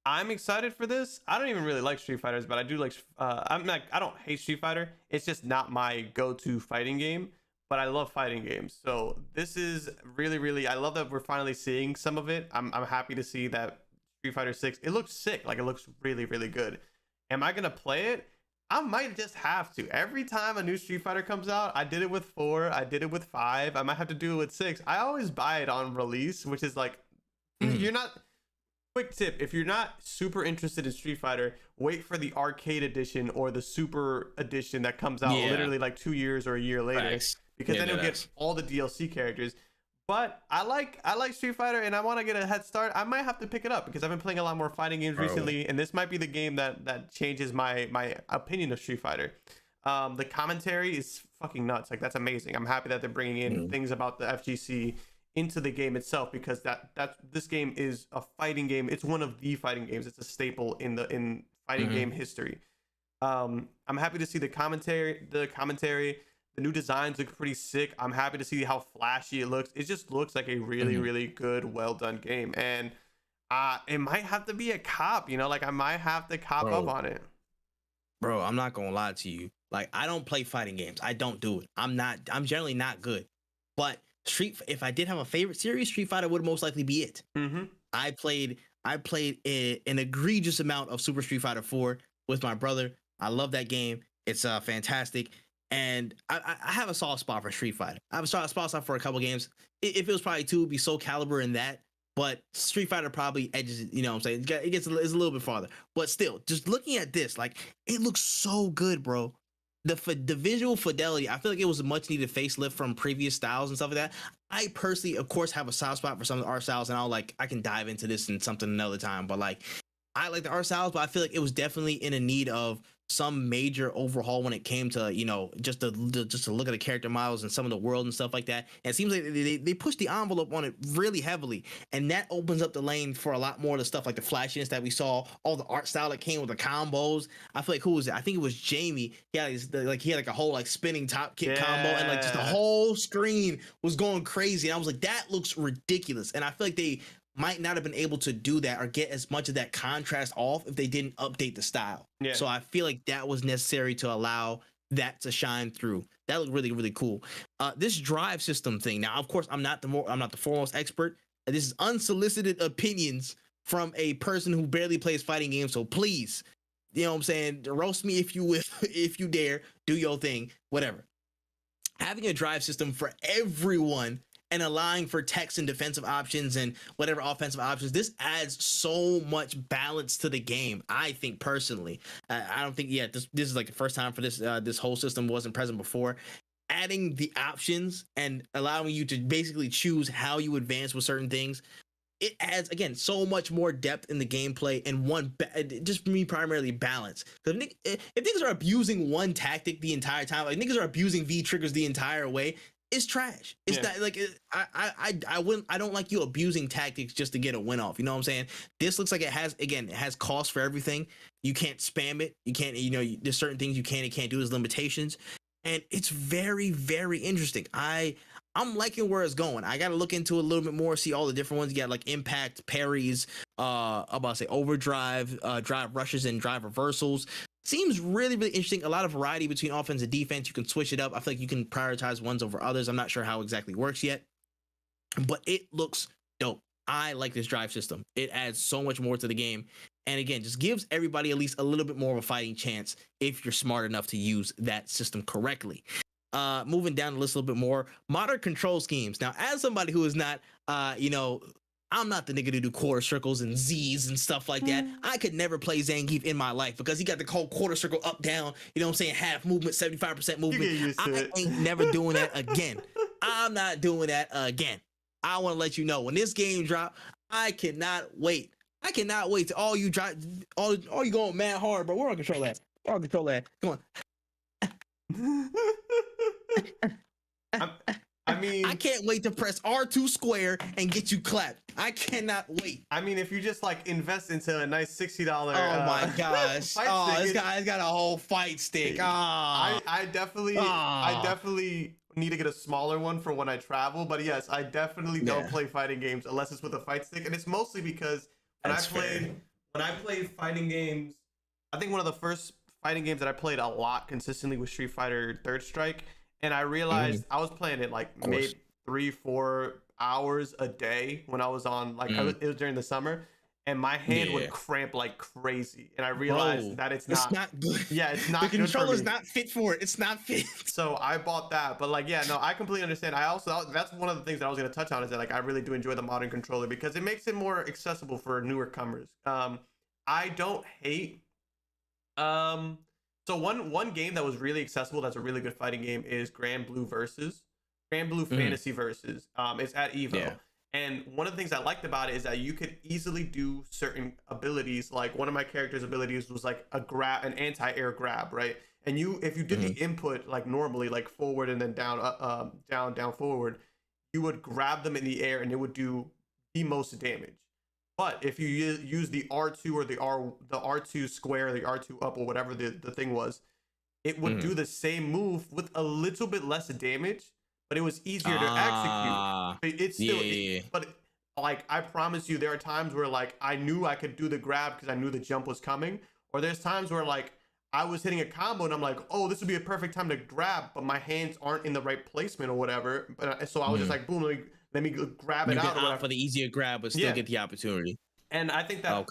excited for this. I don't even really like Street Fighters, but I do like. I don't hate Street Fighter. It's just not my go-to fighting game. But I love fighting games. So this is really. I love that we're finally seeing some of it. I'm happy to see that. Street Fighter 6, it looks sick. Like, it looks really good. Am I gonna play it? I might just have to. Every time a new Street Fighter comes out, I did it with 4, I did it with 5, I might have to do it with 6. I always buy it on release, which is like, you're not, quick tip, if you're not super interested in Street Fighter, wait for the arcade edition or the super edition that comes out literally like 2 years or a year later. Nice. Because then you'll get all the DLC characters. But I like Street Fighter, and I want to get a head start. I might have to pick it up because I've been playing a lot more fighting games recently, and this might be the game that changes my opinion of Street Fighter. The commentary is fucking nuts. Like, that's amazing. I'm happy that they're bringing in things about the FGC into the game itself, because this game is a fighting game. It's one of the fighting games. It's a staple in fighting game history. I'm happy to see the commentary. The new designs look pretty sick. I'm happy to see how flashy it looks. It just looks like a really good, well done game. And it might have to be a cop, like I might have to cop up on it. Bro, I'm not gonna lie to you. Like, I don't play fighting games. I don't do it. I'm generally not good. But if I did have a favorite series, Street Fighter would most likely be it. I played an egregious amount of Super Street Fighter 4 with my brother. I love that game. It's fantastic. And I have a soft spot for Street Fighter. I have a soft spot for a couple games. If it was probably 2, it'd be Soul Calibur in that. But Street Fighter probably edges it, what I'm saying? It's a little bit farther. But still, just looking at this, like, it looks so good, bro. The visual fidelity, I feel like it was a much needed facelift from previous styles and stuff like that. I personally, of course, have a soft spot for some of the art styles, and I can dive into this in something another time. But like, I like the art styles, but I feel like it was definitely in a need of some major overhaul when it came to just to look at the character models and some of the world and stuff like that. And it seems like they pushed the envelope on it really heavily, and that opens up the lane for a lot more of the stuff like the flashiness that we saw, all the art style that came with the combos. I feel like, who was it? I think it was Jamie. He had a whole spinning top kick combo, and just the whole screen was going crazy. And I was like, that looks ridiculous. And I feel like they might not have been able to do that or get as much of that contrast off if they didn't update the style. So I feel like that was necessary to allow that to shine through. That looked really cool. This drive system thing. Now, of course, I'm not the foremost expert. This is unsolicited opinions from a person who barely plays fighting games. So please, roast me if you dare. Do your thing, whatever. Having a drive system for everyone and allowing for techs and defensive options and whatever offensive options, this adds so much balance to the game. I think personally, I don't think this is like the first time for this whole system wasn't present before. Adding the options and allowing you to basically choose how you advance with certain things, it adds, again, so much more depth in the gameplay, and just for me, primarily balance. If niggas are abusing one tactic the entire time, like niggas are abusing V triggers the entire way, it's trash. It's not like I don't like you abusing tactics just to get a win off. You know what I'm saying? This looks like it has costs for everything. You can't spam it. You can't, there's certain things you can and can't do. There's limitations, and it's very interesting. I I'm liking where it's going. I gotta look into it a little bit more, see all the different ones. You got like impact, parries, I'm about to say overdrive, drive rushes, and drive reversals. Seems really, really interesting. A lot of variety between offense and defense. You can switch it up. I feel like you can prioritize ones over others. I'm not sure how it exactly works yet, but it looks dope. I like this drive system. It adds so much more to the game. And again, just gives everybody at least a little bit more of a fighting chance if you're smart enough to use that system correctly. Moving down the list a little bit more, modern control schemes. Now, as somebody who is not, I'm not the nigga to do quarter circles and Z's and stuff like that. I could never play Zangief in my life because he got the whole quarter circle up, down, you know what I'm saying? Half movement, 75% movement. I ain't never doing that again. I'm not doing that again. I want to let you know when this game drop, I cannot wait. I cannot wait to all you drive, all you going mad hard, bro. We're on control that. We're on control that. Come on. I mean, I can't wait to press R2 square and get you clapped. I cannot wait. I mean, if you just like invest into a nice $60, oh my gosh, this guy's got a whole fight stick. I definitely need to get a smaller one for when I travel. But yes, I definitely don't play fighting games unless it's with a fight stick, and it's mostly because when I played fighting games, I think one of the first fighting games that I played a lot consistently was Street Fighter Third Strike. And I realized I was playing it like maybe 3-4 hours a day when I was on it was during the summer, and my hand would cramp like crazy. And I realized that it's not good. Yeah, it's not. The good controller's for me. not fit for it. It's not fit. So I bought that. But like, yeah, no, I completely understand. That's one of the things that I was gonna touch on is that like I really do enjoy the modern controller because it makes it more accessible for newer comers. I don't hate. So one game that was really accessible, that's a really good fighting game, is Grand Blue Fantasy Versus. It's at Evo. Yeah. And one of the things I liked about it is that you could easily do certain abilities. Like one of my character's abilities was like an anti-air grab, right? And if you did the input like normally, like forward and then down, down, forward, you would grab them in the air and it would do the most damage. But if you use the R2 or the R2 square, the R2 up, or whatever the thing was, it would do the same move with a little bit less damage, but it was easier to execute. But it's still, but like I promise you, there are times where like I knew I could do the grab because I knew the jump was coming, or there's times where like I was hitting a combo and I'm like, oh, this would be a perfect time to grab, but my hands aren't in the right placement or whatever. But so I was just like, boom, let me grab it out or whatever. For the easier grab, but still get the opportunity. And I think that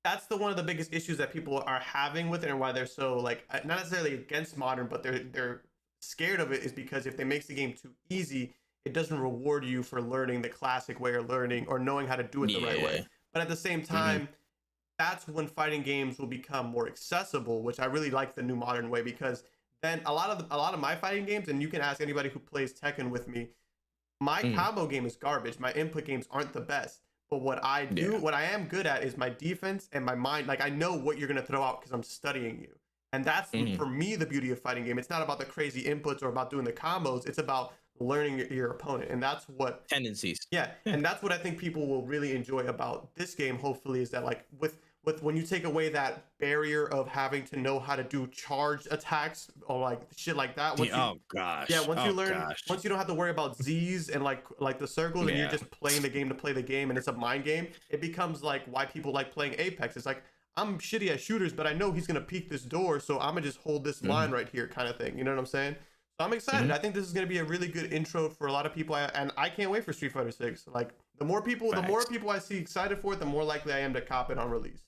that's one of the biggest issues that people are having with it, and why they're so like not necessarily against modern, but they're scared of it, is because if they make the game too easy, it doesn't reward you for learning the classic way of learning or knowing how to do it the right way. But at the same time, that's when fighting games will become more accessible, which I really like the new modern way, because then a lot of my fighting games, and you can ask anybody who plays Tekken with me, my combo game is garbage. My input games aren't the best. But what I am good at is my defense and my mind. Like I know what you're going to throw out because I'm studying you. And that's for me the beauty of fighting game. It's not about the crazy inputs or about doing the combos. It's about learning your opponent. And that's what tendencies. Yeah. And that's what I think people will really enjoy about this game, hopefully, is that like with when you take away that barrier of having to know how to do charge attacks or like shit like that. Once you don't have to worry about Z's and like the circles, and you're just playing the game to play the game, and it's a mind game, it becomes like why people like playing Apex. It's like, I'm shitty at shooters, but I know he's gonna peek this door, so I'm gonna just hold this line right here, kind of thing. You know what I'm saying? So I'm excited. I think this is gonna be a really good intro for a lot of people, and I can't wait for Street Fighter 6. Like the more people I see excited for it, the more likely I am to cop it on release.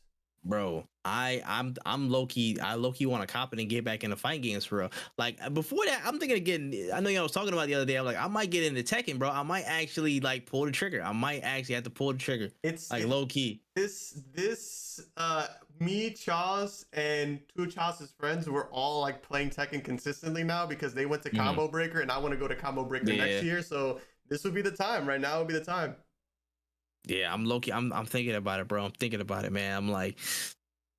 Bro, I'm low key. I low key want to cop it and get back into fighting games for real. Like before that, I'm thinking of getting. I know y'all was talking about the other day. I'm like, I might get into Tekken, bro. I might actually like pull the trigger. I might actually have to pull the trigger. It's like low key. Me, Chaz, and two of Chaz's friends were all like playing Tekken consistently now because they went to Combo Breaker, and I want to go to Combo Breaker next year. So this would be the time. Right now would be the time. Yeah, I'm low key. I'm thinking about it, bro. I'm thinking about it, man. I'm like,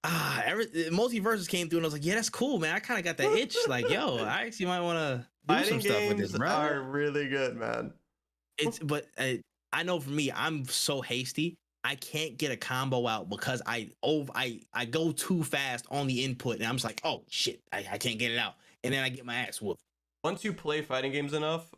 Multiverses came through, and I was like, yeah, that's cool, man. I kind of got that itch. Like, yo, I actually might want to do some stuff with this, bro. Are really good, man. But I know for me, I'm so hasty. I can't get a combo out because I go too fast on the input, and I'm just like, oh shit, I can't get it out, and then I get my ass whooped. Once you play fighting games enough,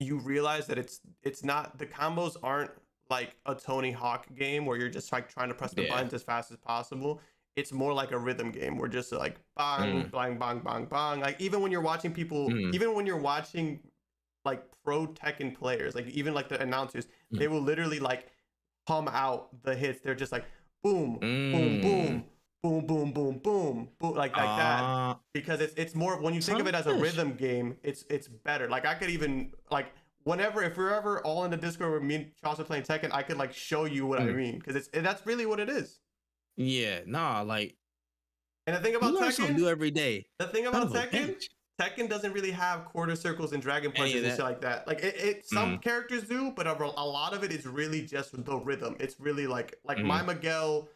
you realize that it's not, the combos aren't like a Tony Hawk game where you're just like trying to press the Yeah. buttons as fast as possible. It's more like a rhythm game where just like bang, bang, bang, bang, bang. Like even when you're watching people, even when you're watching like pro Tekken players, like even like the announcers, they will literally like hum out the hits. They're just like boom, boom, boom, boom, boom, boom, boom, boom, like that. Because it's more, when you think of it as a rhythm game, it's better. Like I could even like whenever, if we're ever all in the Discord where me and Charles are playing Tekken, I could like show you what I mean, because that's really what it is. Yeah, nah, like, and the thing about Tekken, do every day. The thing about Tekken doesn't really have quarter circles and dragon punches and shit like that. Like some characters do, but a lot of it is really just the rhythm. It's really like my Miguel,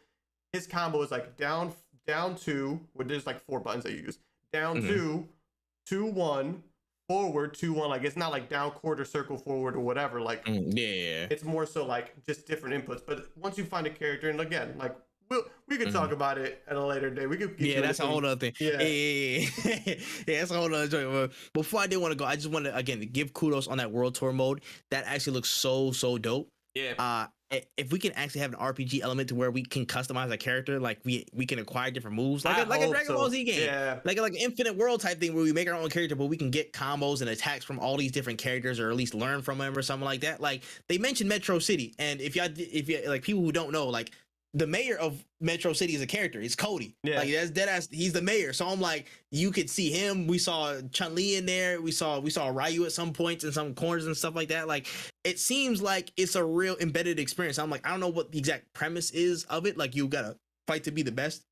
his combo is like down 2, where there's like 4 buttons that you use. Down 2, 2 1, forward 2 1. Like it's not like down quarter circle forward or whatever. Like it's more so like just different inputs. But once you find a character, and again, like we could talk about it at a later day. We could that's a whole other thing. Yeah, that's a whole other joint. Before I did want to go, I just want to again give kudos on that World Tour mode. That actually looks so dope. Yeah. If we can actually have an RPG element to where we can customize a character, like we can acquire different moves, like a Dragon Ball Z game, like an Infinite World type thing where we make our own character, but we can get combos and attacks from all these different characters, or at least learn from them or something like that. Like they mentioned Metro City, and if you like people who don't know, like the mayor of Metro City is a character. It's Cody. Yeah. Like that's deadass. He's the mayor. So I'm like, you could see him. We saw Chun-Li in there. We saw Ryu at some points in some corners and stuff like that. Like it seems like it's a real embedded experience. I'm like, I don't know what the exact premise is of it. Like you gotta fight to be the best.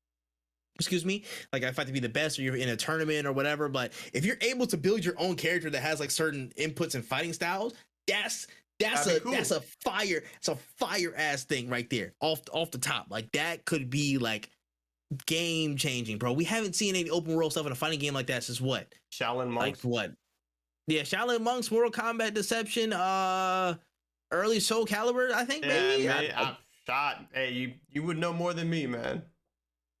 Excuse me. Like I fight to be the best, or you're in a tournament or whatever. But if you're able to build your own character that has like certain inputs and fighting styles, that's a fire ass thing right there off the top. Like that could be like game changing, bro. We haven't seen any open world stuff in a fighting game like that since what? Shaolin Monks. Like what? Yeah, Shaolin Monks, Mortal Kombat Deception, early Soul Calibur, I think. Maybe. Hey, you would know more than me, man.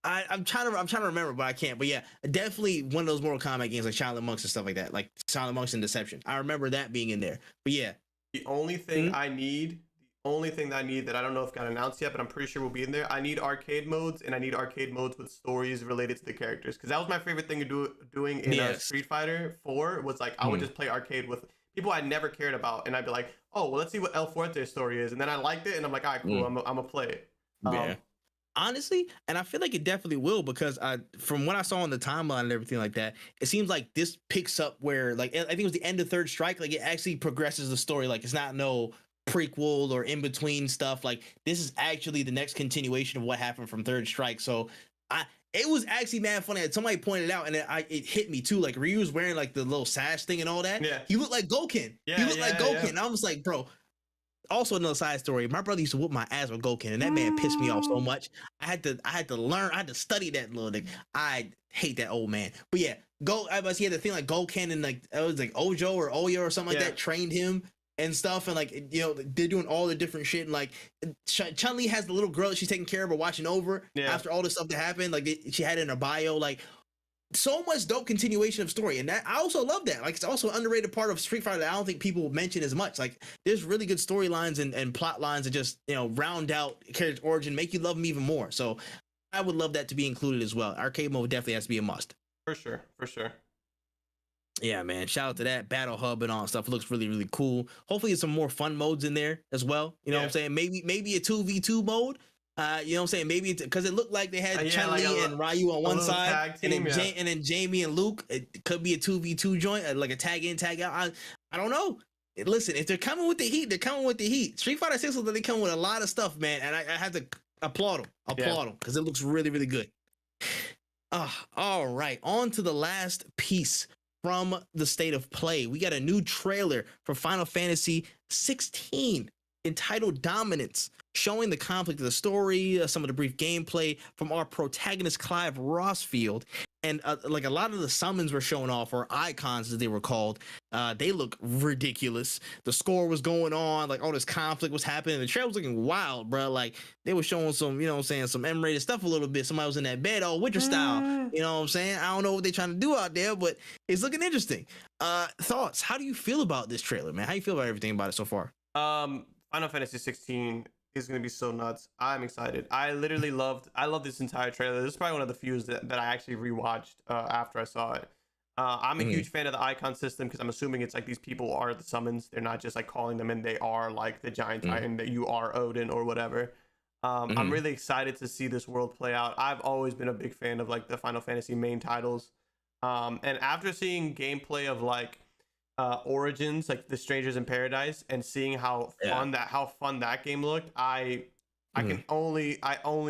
I'm trying to remember, but I can't. But yeah, definitely one of those Mortal Kombat games like Shaolin Monks and stuff like that, like Shaolin Monks and Deception. I remember that being in there. But yeah. The only thing I need, that I don't know if got announced yet, but I'm pretty sure will be in there. I need arcade modes, and I need arcade modes with stories related to the characters, because that was my favorite thing to doing in Street Fighter 4. Was like I would just play arcade with people I never cared about, and I'd be like, oh well, let's see what El Fuerte's story is, and then I liked it, and I'm like, all right, cool, I'm gonna play it. Yeah. Honestly, and I feel like it definitely will, because from what I saw on the timeline and everything like that, it seems like this picks up where, like, I think it was the end of Third Strike. Like, it actually progresses the story. Like, it's not no prequel or in between stuff. Like, this is actually the next continuation of what happened from Third Strike. So, it was actually mad funny. Somebody pointed out, and it hit me too. Like, Ryu was wearing like the little sash thing and all that. Yeah, he looked like Goken. Yeah, he looked like Goken. Yeah. And I was like, bro. Also, another side story. My brother used to whoop my ass with Goken, and that man pissed me off so much. I had to learn. I had to study that little nigga. I hate that old man. But yeah, he had the thing like Goken, and like it was like Ojo or Oyo or something like that trained him and stuff, and like, you know, they're doing all the different shit. And like Chun-Li has the little girl that she's taking care of or watching over after all the stuff that happened. Like she had it in her bio. Like, so much dope continuation of story, and that I also love that. Like, it's also an underrated part of Street Fighter that I don't think people mention as much. Like, there's really good storylines and plot lines that just, you know, round out character origin, make you love them even more. So I would love that to be included as well. Arcade mode definitely has to be a must. For sure. Yeah, man. Shout out to that Battle Hub and all that stuff. It looks really, really cool. Hopefully there's some more fun modes in there as well. You know what I'm saying? Maybe a 2v2 mode. You know what I'm saying? Maybe because it looked like they had Chun-Li and Ryu on one side, team, and then Jamie and Luke. It could be a 2v2 joint, like a tag in, tag out. I don't know. Listen, if they're coming with the heat, they're coming with the heat. Street Fighter 6 looks like they come with a lot of stuff, man, and I have to applaud them because it looks really, really good. All right, on to the last piece from the state of play. We got a new trailer for Final Fantasy 16 entitled Dominance, showing the conflict of the story, some of the brief gameplay from our protagonist Clive Rossfield, and like a lot of the summons were showing off, or icons as they were called. They look ridiculous. The score was going on, like all this conflict was happening. The trailer was looking wild, bro. Like they were showing some, you know what I'm saying, some M-rated stuff a little bit. Somebody was in that bed, all Witcher style. You know what I'm saying? I don't know what they're trying to do out there, but it's looking interesting. Thoughts? How do you feel about this trailer, man? How you feel about everything about it so far? Final Fantasy 16 is gonna be so nuts. I'm excited. I love this entire trailer. This is probably one of the few that I actually rewatched after I saw it. I'm a huge fan of the icon system because I'm assuming it's like these people are the summons. They're not just like calling them in. They are like the giant titan that you are Odin or whatever. I'm really excited to see this world play out. I've always been a big fan of like the Final Fantasy main titles. And after seeing gameplay of like Origins, like the Strangers in Paradise, and seeing how fun that game looked, I can only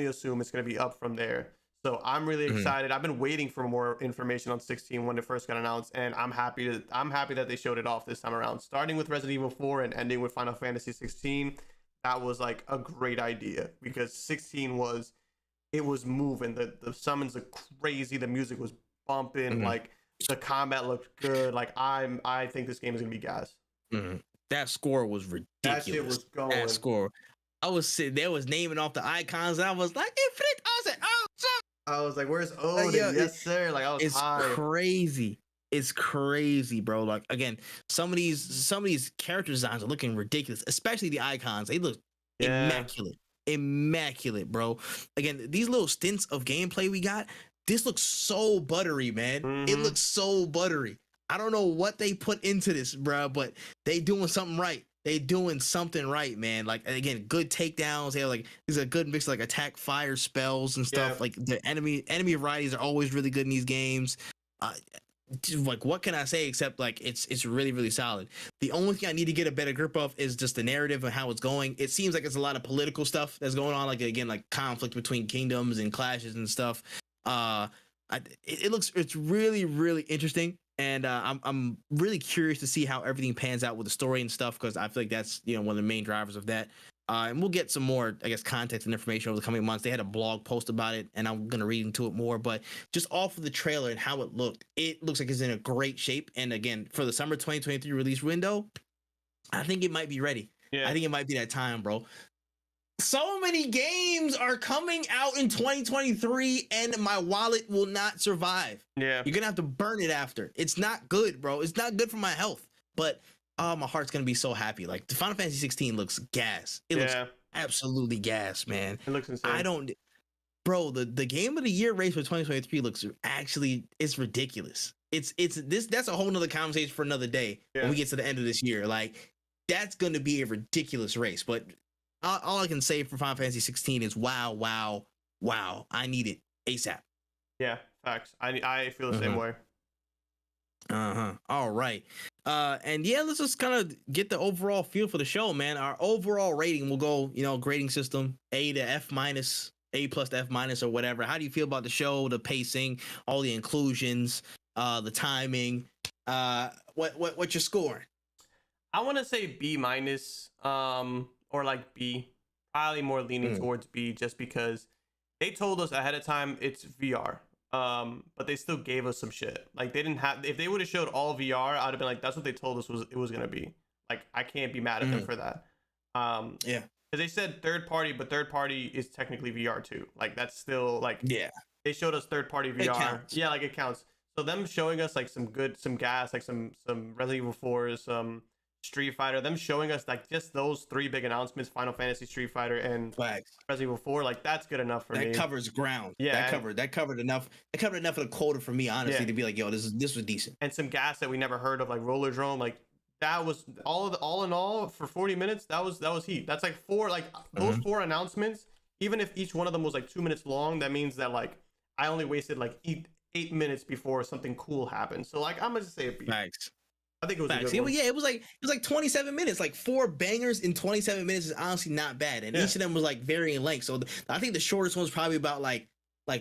assume it's gonna be up from there. So I'm really excited. I've been waiting for more information on 16 when it first got announced, and I'm happy that they showed it off this time around. Starting with Resident Evil 4 and ending with Final Fantasy 16, that was like a great idea because 16 was moving. The summons looked crazy. The music was bumping. Like the combat looked good. Like I think this game is gonna be gas. That score was ridiculous. That shit was going. That score. I was sitting there, was naming off the icons, and I was like, "Infinite!" I was like, "Oh, shit." I was like, "Where's Odin?" Yes, sir. Like I was high. Crazy. It's crazy, bro. Like again, some of these character designs are looking ridiculous, especially the icons. They look immaculate, bro. Again, these little stints of gameplay we got. This looks so buttery, man. It looks so buttery. I don't know what they put into this, bro, but they doing something right. They doing something right, man. Like again, good takedowns. They have like these are a good mix of like attack, fire spells and stuff. Like the enemy varieties are always really good in these games. Like what can I say except like it's really, really solid. The only thing I need to get a better grip of is just the narrative and how it's going. It seems like it's a lot of political stuff that's going on, like again, like conflict between kingdoms and clashes and stuff. It's really, really interesting, and I'm really curious to see how everything pans out with the story and stuff, because I feel like that's, you know, one of the main drivers of that. And we'll get some more, I guess, context and information over the coming months. They had a blog post about it, and I'm gonna read into it more. But just off of the trailer and how it looks like it's in a great shape. And again, for the summer 2023 release window, I think it might be ready. I think it might be that time, bro. So many games are coming out in 2023 and my wallet will not survive. You're gonna have to burn it after. It's not good, bro. It's not good for my health. But my heart's gonna be so happy. Like the Final Fantasy 16 looks gas. It looks absolutely gas, man. It looks insane. Bro, the game of the year race for 2023 looks it's ridiculous. That's a whole nother conversation for another day when we get to the end of this year. Like that's gonna be a ridiculous race. But all I can say for Final Fantasy 16 is wow. I need it ASAP. Yeah, facts. I feel the same way. All right. And yeah, let's just kind of get the overall feel for the show, man. Our overall rating will go, you know, grading system A to F minus, A plus to F minus, or whatever. How do you feel about the show, the pacing, all the inclusions, the timing? What's your score? I want to say B minus, or like B, probably more leaning towards B, just because they told us ahead of time it's VR, but they still gave us some shit. Like they didn't have, if they would have showed all VR, I'd have been like, that's what they told us it was gonna be. Like I can't be mad at them for that. Because they said third party, but third party is technically VR too. Like that's still like, they showed us third party VR. Yeah, like it counts. So them showing us like some gas, like some Resident Evil 4, some Street Fighter, them showing us like just those three big announcements, Final Fantasy, Street Fighter, and Resident Evil 4, like that's good enough for me. That covers ground. That covered enough. It covered enough of the quota for me, honestly, to be like, yo, this was decent. And some gas that we never heard of, like Roller Drone, like that was all in all for 40 minutes. That was heat. That's like those 4 announcements. Even if each one of them was like 2 minutes long, that means that like I only wasted like 8 minutes before something cool happened. So like I'm gonna just say a B. Thanks. I think it was a good one. Yeah, it was like 27 minutes. Like 4 bangers in 27 minutes is honestly not bad. And each of them was like varying length. So I think the shortest one was probably about like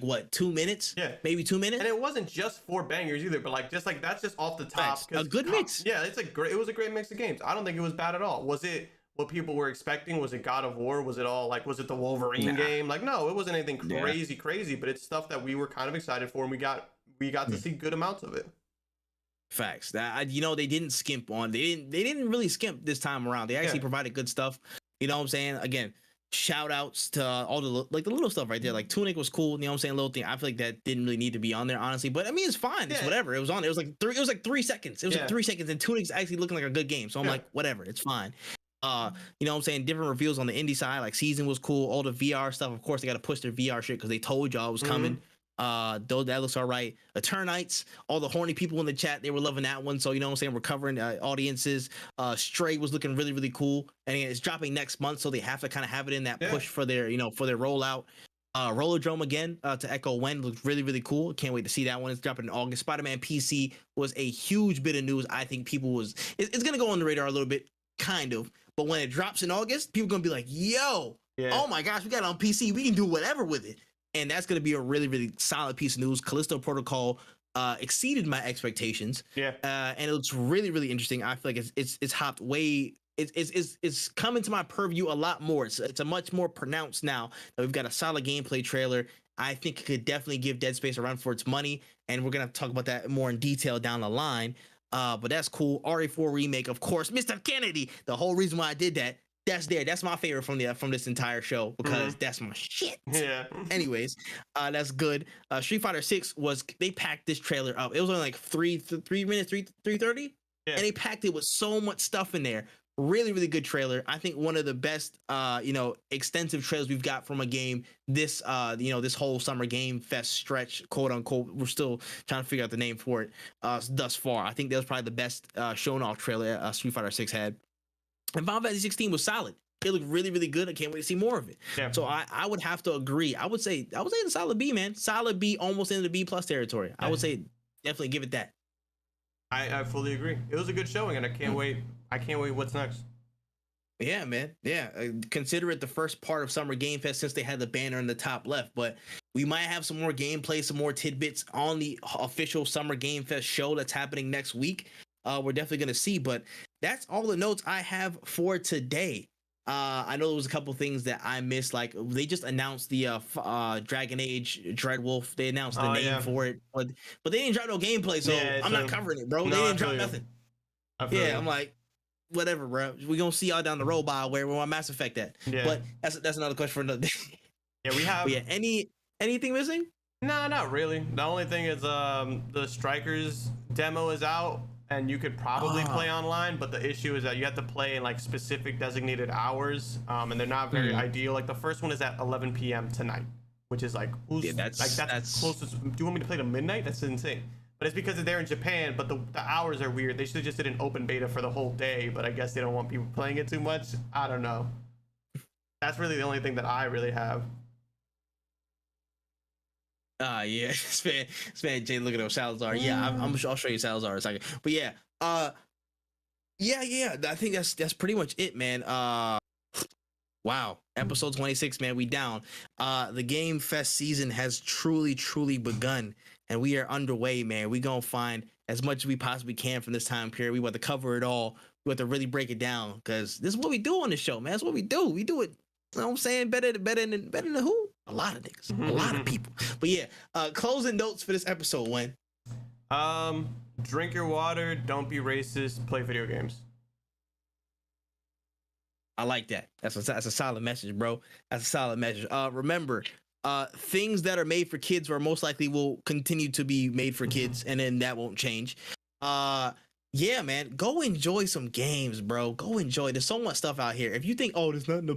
what, 2 minutes? Yeah, maybe 2 minutes. And it wasn't just 4 bangers either, but like just like that's just off the top. A good mix. Yeah, it was a great mix of games. I don't think it was bad at all. Was it what people were expecting? Was it God of War? Was it the Wolverine game? Like no, it wasn't anything crazy, but it's stuff that we were kind of excited for, and we got to see good amounts of it. Facts. That they didn't skimp on. They didn't really skimp this time around. They actually provided good stuff. You know what I'm saying? Again, shout outs to all the little stuff right there. Like Tunic was cool. You know what I'm saying? Little thing. I feel like that didn't really need to be on there, honestly. But I mean, it's fine. It's whatever. It was on there. It was like 3 seconds. It was like 3 seconds, and Tunic's actually looking like a good game. So I'm like, whatever. It's fine. You know what I'm saying? Different reveals on the indie side. Like Season was cool. All the VR stuff. Of course, they got to push their VR shit because they told y'all it was coming. Though that looks all right. Eternites, all the horny people in the chat, they were loving that one. So you know what I'm saying, we're covering audiences. Stray was looking really, really cool, and it's dropping next month, so they have to kind of have it in that push for their for their rollout. Rollerdrome again, to echo when, looks really, really cool. Can't wait to see that one. It's dropping in August. Spider-Man PC was a huge bit of news. I think people it's gonna go on the radar a little bit, kind of, but when it drops in August, people are gonna be like, yo, oh my gosh, we got it on PC, we can do whatever with it. And that's going to be a really, really solid piece of news. Callisto Protocol exceeded my expectations. And it looks really, really interesting. I feel like it's hopped way. It's coming to my purview a lot more. It's a much more pronounced now that we've got a solid gameplay trailer. I think it could definitely give Dead Space a run for its money, and we're gonna talk about that more in detail down the line. But that's cool. RE4 remake, of course. Mr. Kennedy. The whole reason why I did that. That's my favorite from this entire show, because that's my shit. Anyways, that's good. Street Fighter 6 they packed this trailer up. It was only like 3 minutes, 3:30, and they packed it with so much stuff in there. Really, really good trailer. I think one of the best, extensive trailers we've got from a game this, this whole summer game fest stretch, quote unquote. We're still trying to figure out the name for it thus far. I think that was probably the best shown off trailer Street Fighter 6 had. And Final Fantasy 16 was solid. It looked really, really good. I can't wait to see more of it. So I would have to agree. I would say it's a solid B, man. Solid B, almost into the B plus territory. I would say definitely give it that. I fully agree. It was a good showing, and I can't wait. I can't wait what's next. Yeah, man. Yeah. Consider it the first part of Summer Game Fest since they had the banner in the top left. But we might have some more gameplay, some more tidbits on the official Summer Game Fest show that's happening next week. We're definitely going to see, but that's all the notes I have for today. I know there was a couple things that I missed. Like they just announced the Dragon Age Dreadwolf. They announced the name for it, but they didn't drop no gameplay, so I'm not covering it, bro. They didn't drop nothing. I'm like, whatever, bro. We're gonna see y'all down the road by where my Mass Effect at. But that's another question for another day. We have. But anything missing? No, not really. The only thing is the Strikers demo is out. And you could probably play online, but the issue is that you have to play in like specific designated hours, and they're not very ideal. Like the first one is at 11 p.m. tonight, which is like that's closest. Do you want me to play to midnight? That's insane. But it's because they're in Japan, but the hours are weird. They should have just did an open beta for the whole day, but I guess they don't want people playing it too much. I don't know. That's really the only thing that I really have. This man Jay looking at Salazar. I'll show you Salazar in a second. But I think that's pretty much it, man. Wow, episode 26, man, we down. The Game Fest season has truly begun, and we are underway, man. We gonna find as much as we possibly can from this time period. We want to cover it all. We want to really break it down, because this is what we do on the show, man. That's what we do. We do it. You know what I'm saying? Better than who? A lot of niggas, a lot of people. But closing notes for this episode, when? Drink your water, don't be racist, play video games. I like that. That's a solid message, bro. That's a solid message. Remember, things that are made for kids are most likely will continue to be made for kids, and then that won't change. Man, go enjoy some games, bro. Go enjoy. There's so much stuff out here. If you think, there's nothing to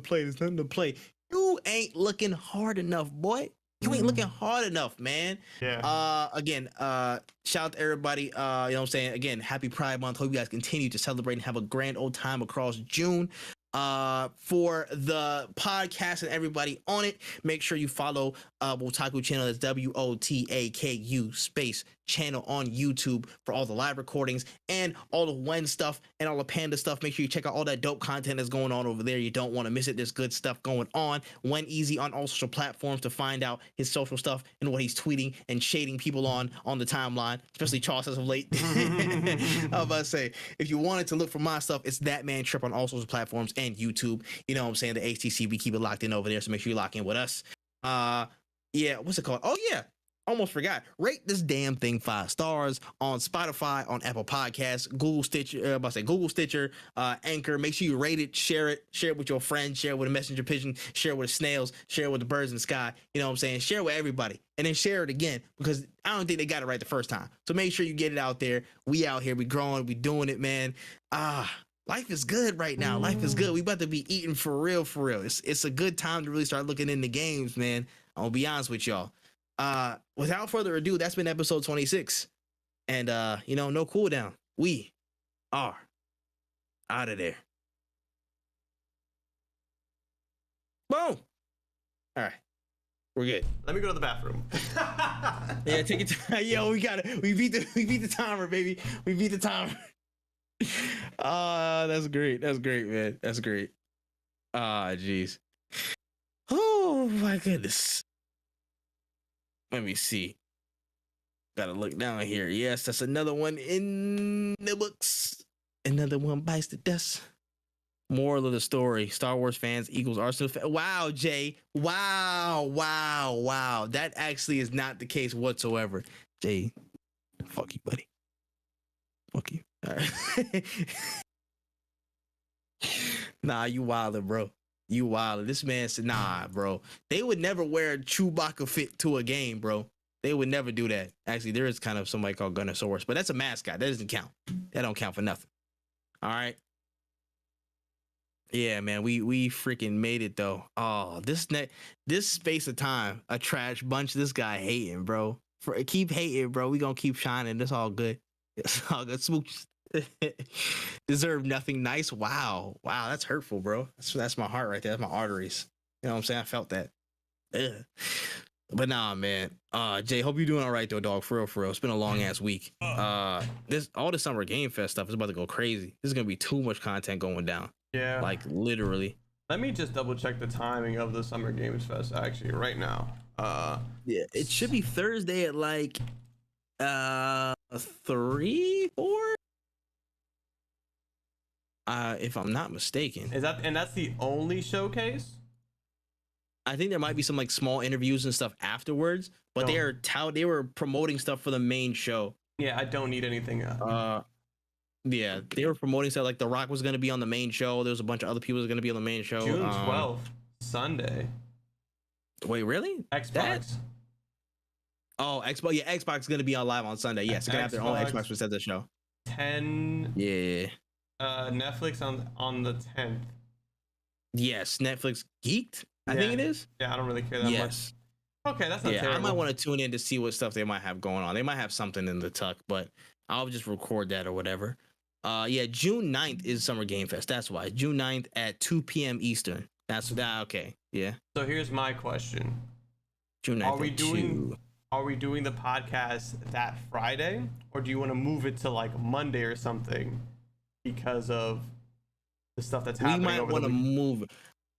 play, you ain't looking hard enough, boy. You ain't looking hard enough, man. Again, shout out to everybody. You know what I'm saying? Again, happy Pride Month. Hope you guys continue to celebrate and have a grand old time across June. For the podcast and everybody on it, make sure you follow Wotaku channel. That's WOTAKU space channel on YouTube for all the live recordings and all the Wen stuff and all the Panda stuff. Make sure you check out all that dope content that's going on over there. You don't want to miss it. There's good stuff going on. Wen Easy on all social platforms to find out his social stuff and what he's tweeting and shading people on the timeline, especially Charles as of late. I was about to say, if you wanted to look for my stuff, it's that man Tripp on all social platforms and YouTube. You know what I'm saying? The HTC, we keep it locked in over there, so make sure you lock in with us. What's it called? almost forgot. Rate this damn thing 5 stars on Spotify, on Apple Podcasts, Google Stitcher, Anchor. Make sure you rate it, share it with your friends, share it with a messenger pigeon, share it with the snails, share it with the birds in the sky. You know what I'm saying? Share it with everybody, and then share it again, because I don't think they got it right the first time. So make sure you get it out there. We out here, we growing, we doing it, man. Life is good right now. Life is good. We about to be eating for real, for real. It's a good time to really start looking into games, man. I'll be honest with y'all. Without further ado, that's been episode 26. And no cooldown. We are out of there. Boom. All right. We're good. Let me go to the bathroom. Yeah, take it. Yo, we got it. We beat the timer, baby. We beat the timer. That's great. That's great, man. That's great. Jeez. Oh my goodness. Let me see. Gotta look down here. Yes, that's another one in the books. Another one bites the dust. Moral of the story: Star Wars fans equals Arsenal fans. Wow, Jay. Wow. That actually is not the case whatsoever. Jay, fuck you, buddy. Fuck you. All right. Nah, you wildin', bro. You wildin'. This man said, nah, bro. They would never wear a Chewbacca fit to a game, bro. They would never do that. Actually, there is kind of somebody called Gunnosaurus, but that's a mascot. That doesn't count. That don't count for nothing. All right. Yeah, man. We freaking made it though. Oh, this space of time, a trash bunch. This guy hating, bro. Keep hating, bro. We gonna keep shining. It's all good. It's all good. Smooch. Deserve nothing nice. Wow, that's hurtful, bro. That's my heart right there. That's my arteries. You know what I'm saying? I felt that. Ugh. But nah, man. Jay, hope you're doing all right though, dog. For real. It's been a long ass week. All this Summer Game Fest stuff is about to go crazy. There's gonna be too much content going down. Yeah. Like literally. Let me just double check the timing of the Summer Games Fest actually right now. Yeah, it should be Thursday at like 3, 4. If I'm not mistaken. That's the only showcase? I think there might be some like small interviews and stuff afterwards, but they were promoting stuff for the main show. Yeah, I don't need anything. Yeah, they were promoting stuff like The Rock was gonna be on the main show. There was a bunch of other people that was gonna be on the main show. June 12th, Sunday. Wait, really? Xbox. Oh, Xbox. Yeah, Xbox is gonna be on live on Sunday. Yes, they're gonna have their own Xbox instead of the show. 10. Yeah. Netflix on the 10th. Yes, Netflix Geeked. I think it is. Yeah, I don't really care that much. Okay, that's not terrible. I might want to tune in to see what stuff they might have going on. They might have something in the tuck, but I'll just record that or whatever. June 9th is Summer Game Fest. That's why. June 9th at 2 p.m. Eastern. That's that. Okay. Yeah. So here's my question. June 9th Are we doing the podcast that Friday, or do you want to move it to like Monday or something because of the stuff that's happening? We might want to move it.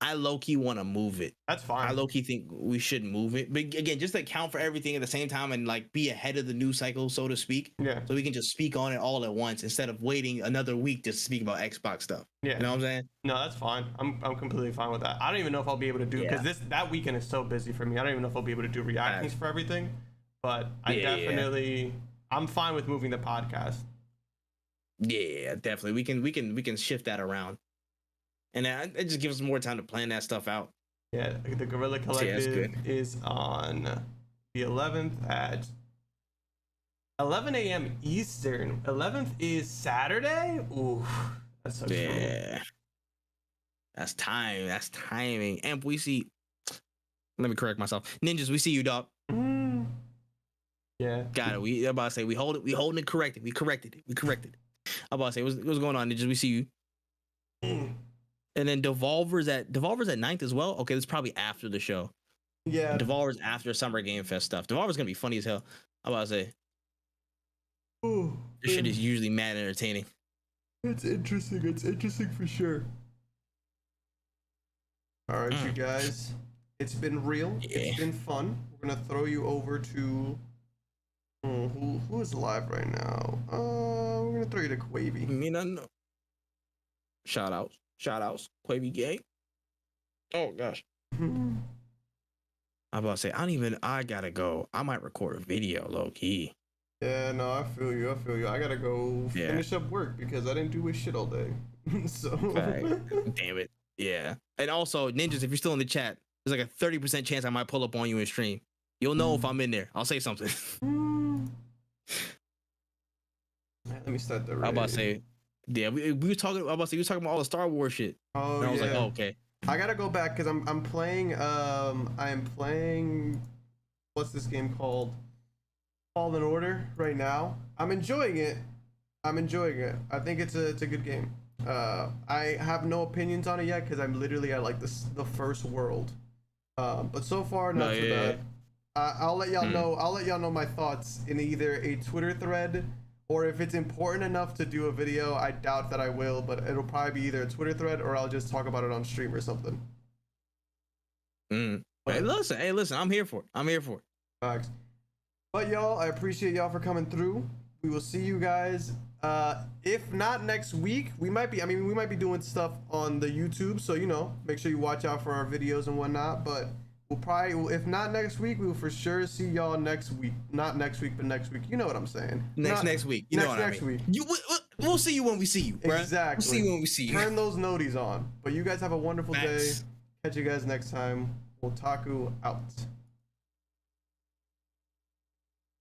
I low-key want to move it. That's fine. I low-key think we should move it. But again, just to account for everything at the same time and like be ahead of the news cycle, so to speak. Yeah. So we can just speak on it all at once instead of waiting another week to speak about Xbox stuff. Yeah. You know what I'm saying? No, that's fine. I'm completely fine with that. I don't even know if I'll be able to do, because that weekend is so busy for me. I don't even know if I'll be able to do reactions for everything. But I'm fine with moving the podcast. Yeah, definitely. We can shift that around. And it just gives us more time to plan that stuff out. Yeah, the Gorilla Collective is on the 11th at 11 a.m. Eastern. 11th is Saturday? Ooh, that's so true. That's time. That's timing. And we see... Let me correct myself. Ninjas, we see you, dog. Yeah. Got it. I'm about to say, we holding it corrected. We corrected it. I'm about to say, what's going on, Ninjas? We see you. And then Devolver's at 9th as well. Okay, that's probably after the show. Yeah. Devolver's after Summer Game Fest stuff. Devolver's gonna be funny as hell. I'm about to say. This shit is usually mad entertaining. It's interesting. It's interesting for sure. All right, you guys. It's been real. Yeah. It's been fun. We're gonna throw you over to who is live right now. We're gonna throw you to Quavy. No. Shout outs, Quavy gang. Oh gosh. I'm about to say, I gotta go. I might record a video, low key. Yeah, no, I feel you. I gotta go Yeah. finish up work because I didn't do a shit all day. So Damn it. Yeah. And also, ninjas, if you're still in the chat, there's like a 30% chance I might pull up on you in stream. You'll know if I'm in there. I'll say something. Let me start the raid. I'm about to say, yeah, we were talking. I'm about to say, we were talking about all the Star Wars shit. Oh, and I was yeah. like, oh, okay. I gotta go back because I'm playing. I am playing. What's this game called? Fallen Order right now. I'm enjoying it. I think it's a good game. I have no opinions on it yet because I'm literally at like the first world. But so far not so bad. I'll let y'all know. I'll let y'all know my thoughts in either a Twitter thread or if it's important enough to do a video. I doubt that I will, but it'll probably be either a Twitter thread or I'll just talk about it on stream or something. Hey, listen. I'm here for it. Facts. But y'all, I appreciate y'all for coming through. We will see you guys. If not next week, we might be doing stuff on the YouTube, so make sure you watch out for our videos and whatnot. But we'll probably, if not next week, we will for sure see y'all next week. Not next week, but next week. You know what I'm saying? Next week. You know what I mean? We'll see you when we see you, bruh. Exactly. We'll see you when we see you. Turn those noties on. But you guys have a wonderful day. Catch you guys next time. Wotaku out.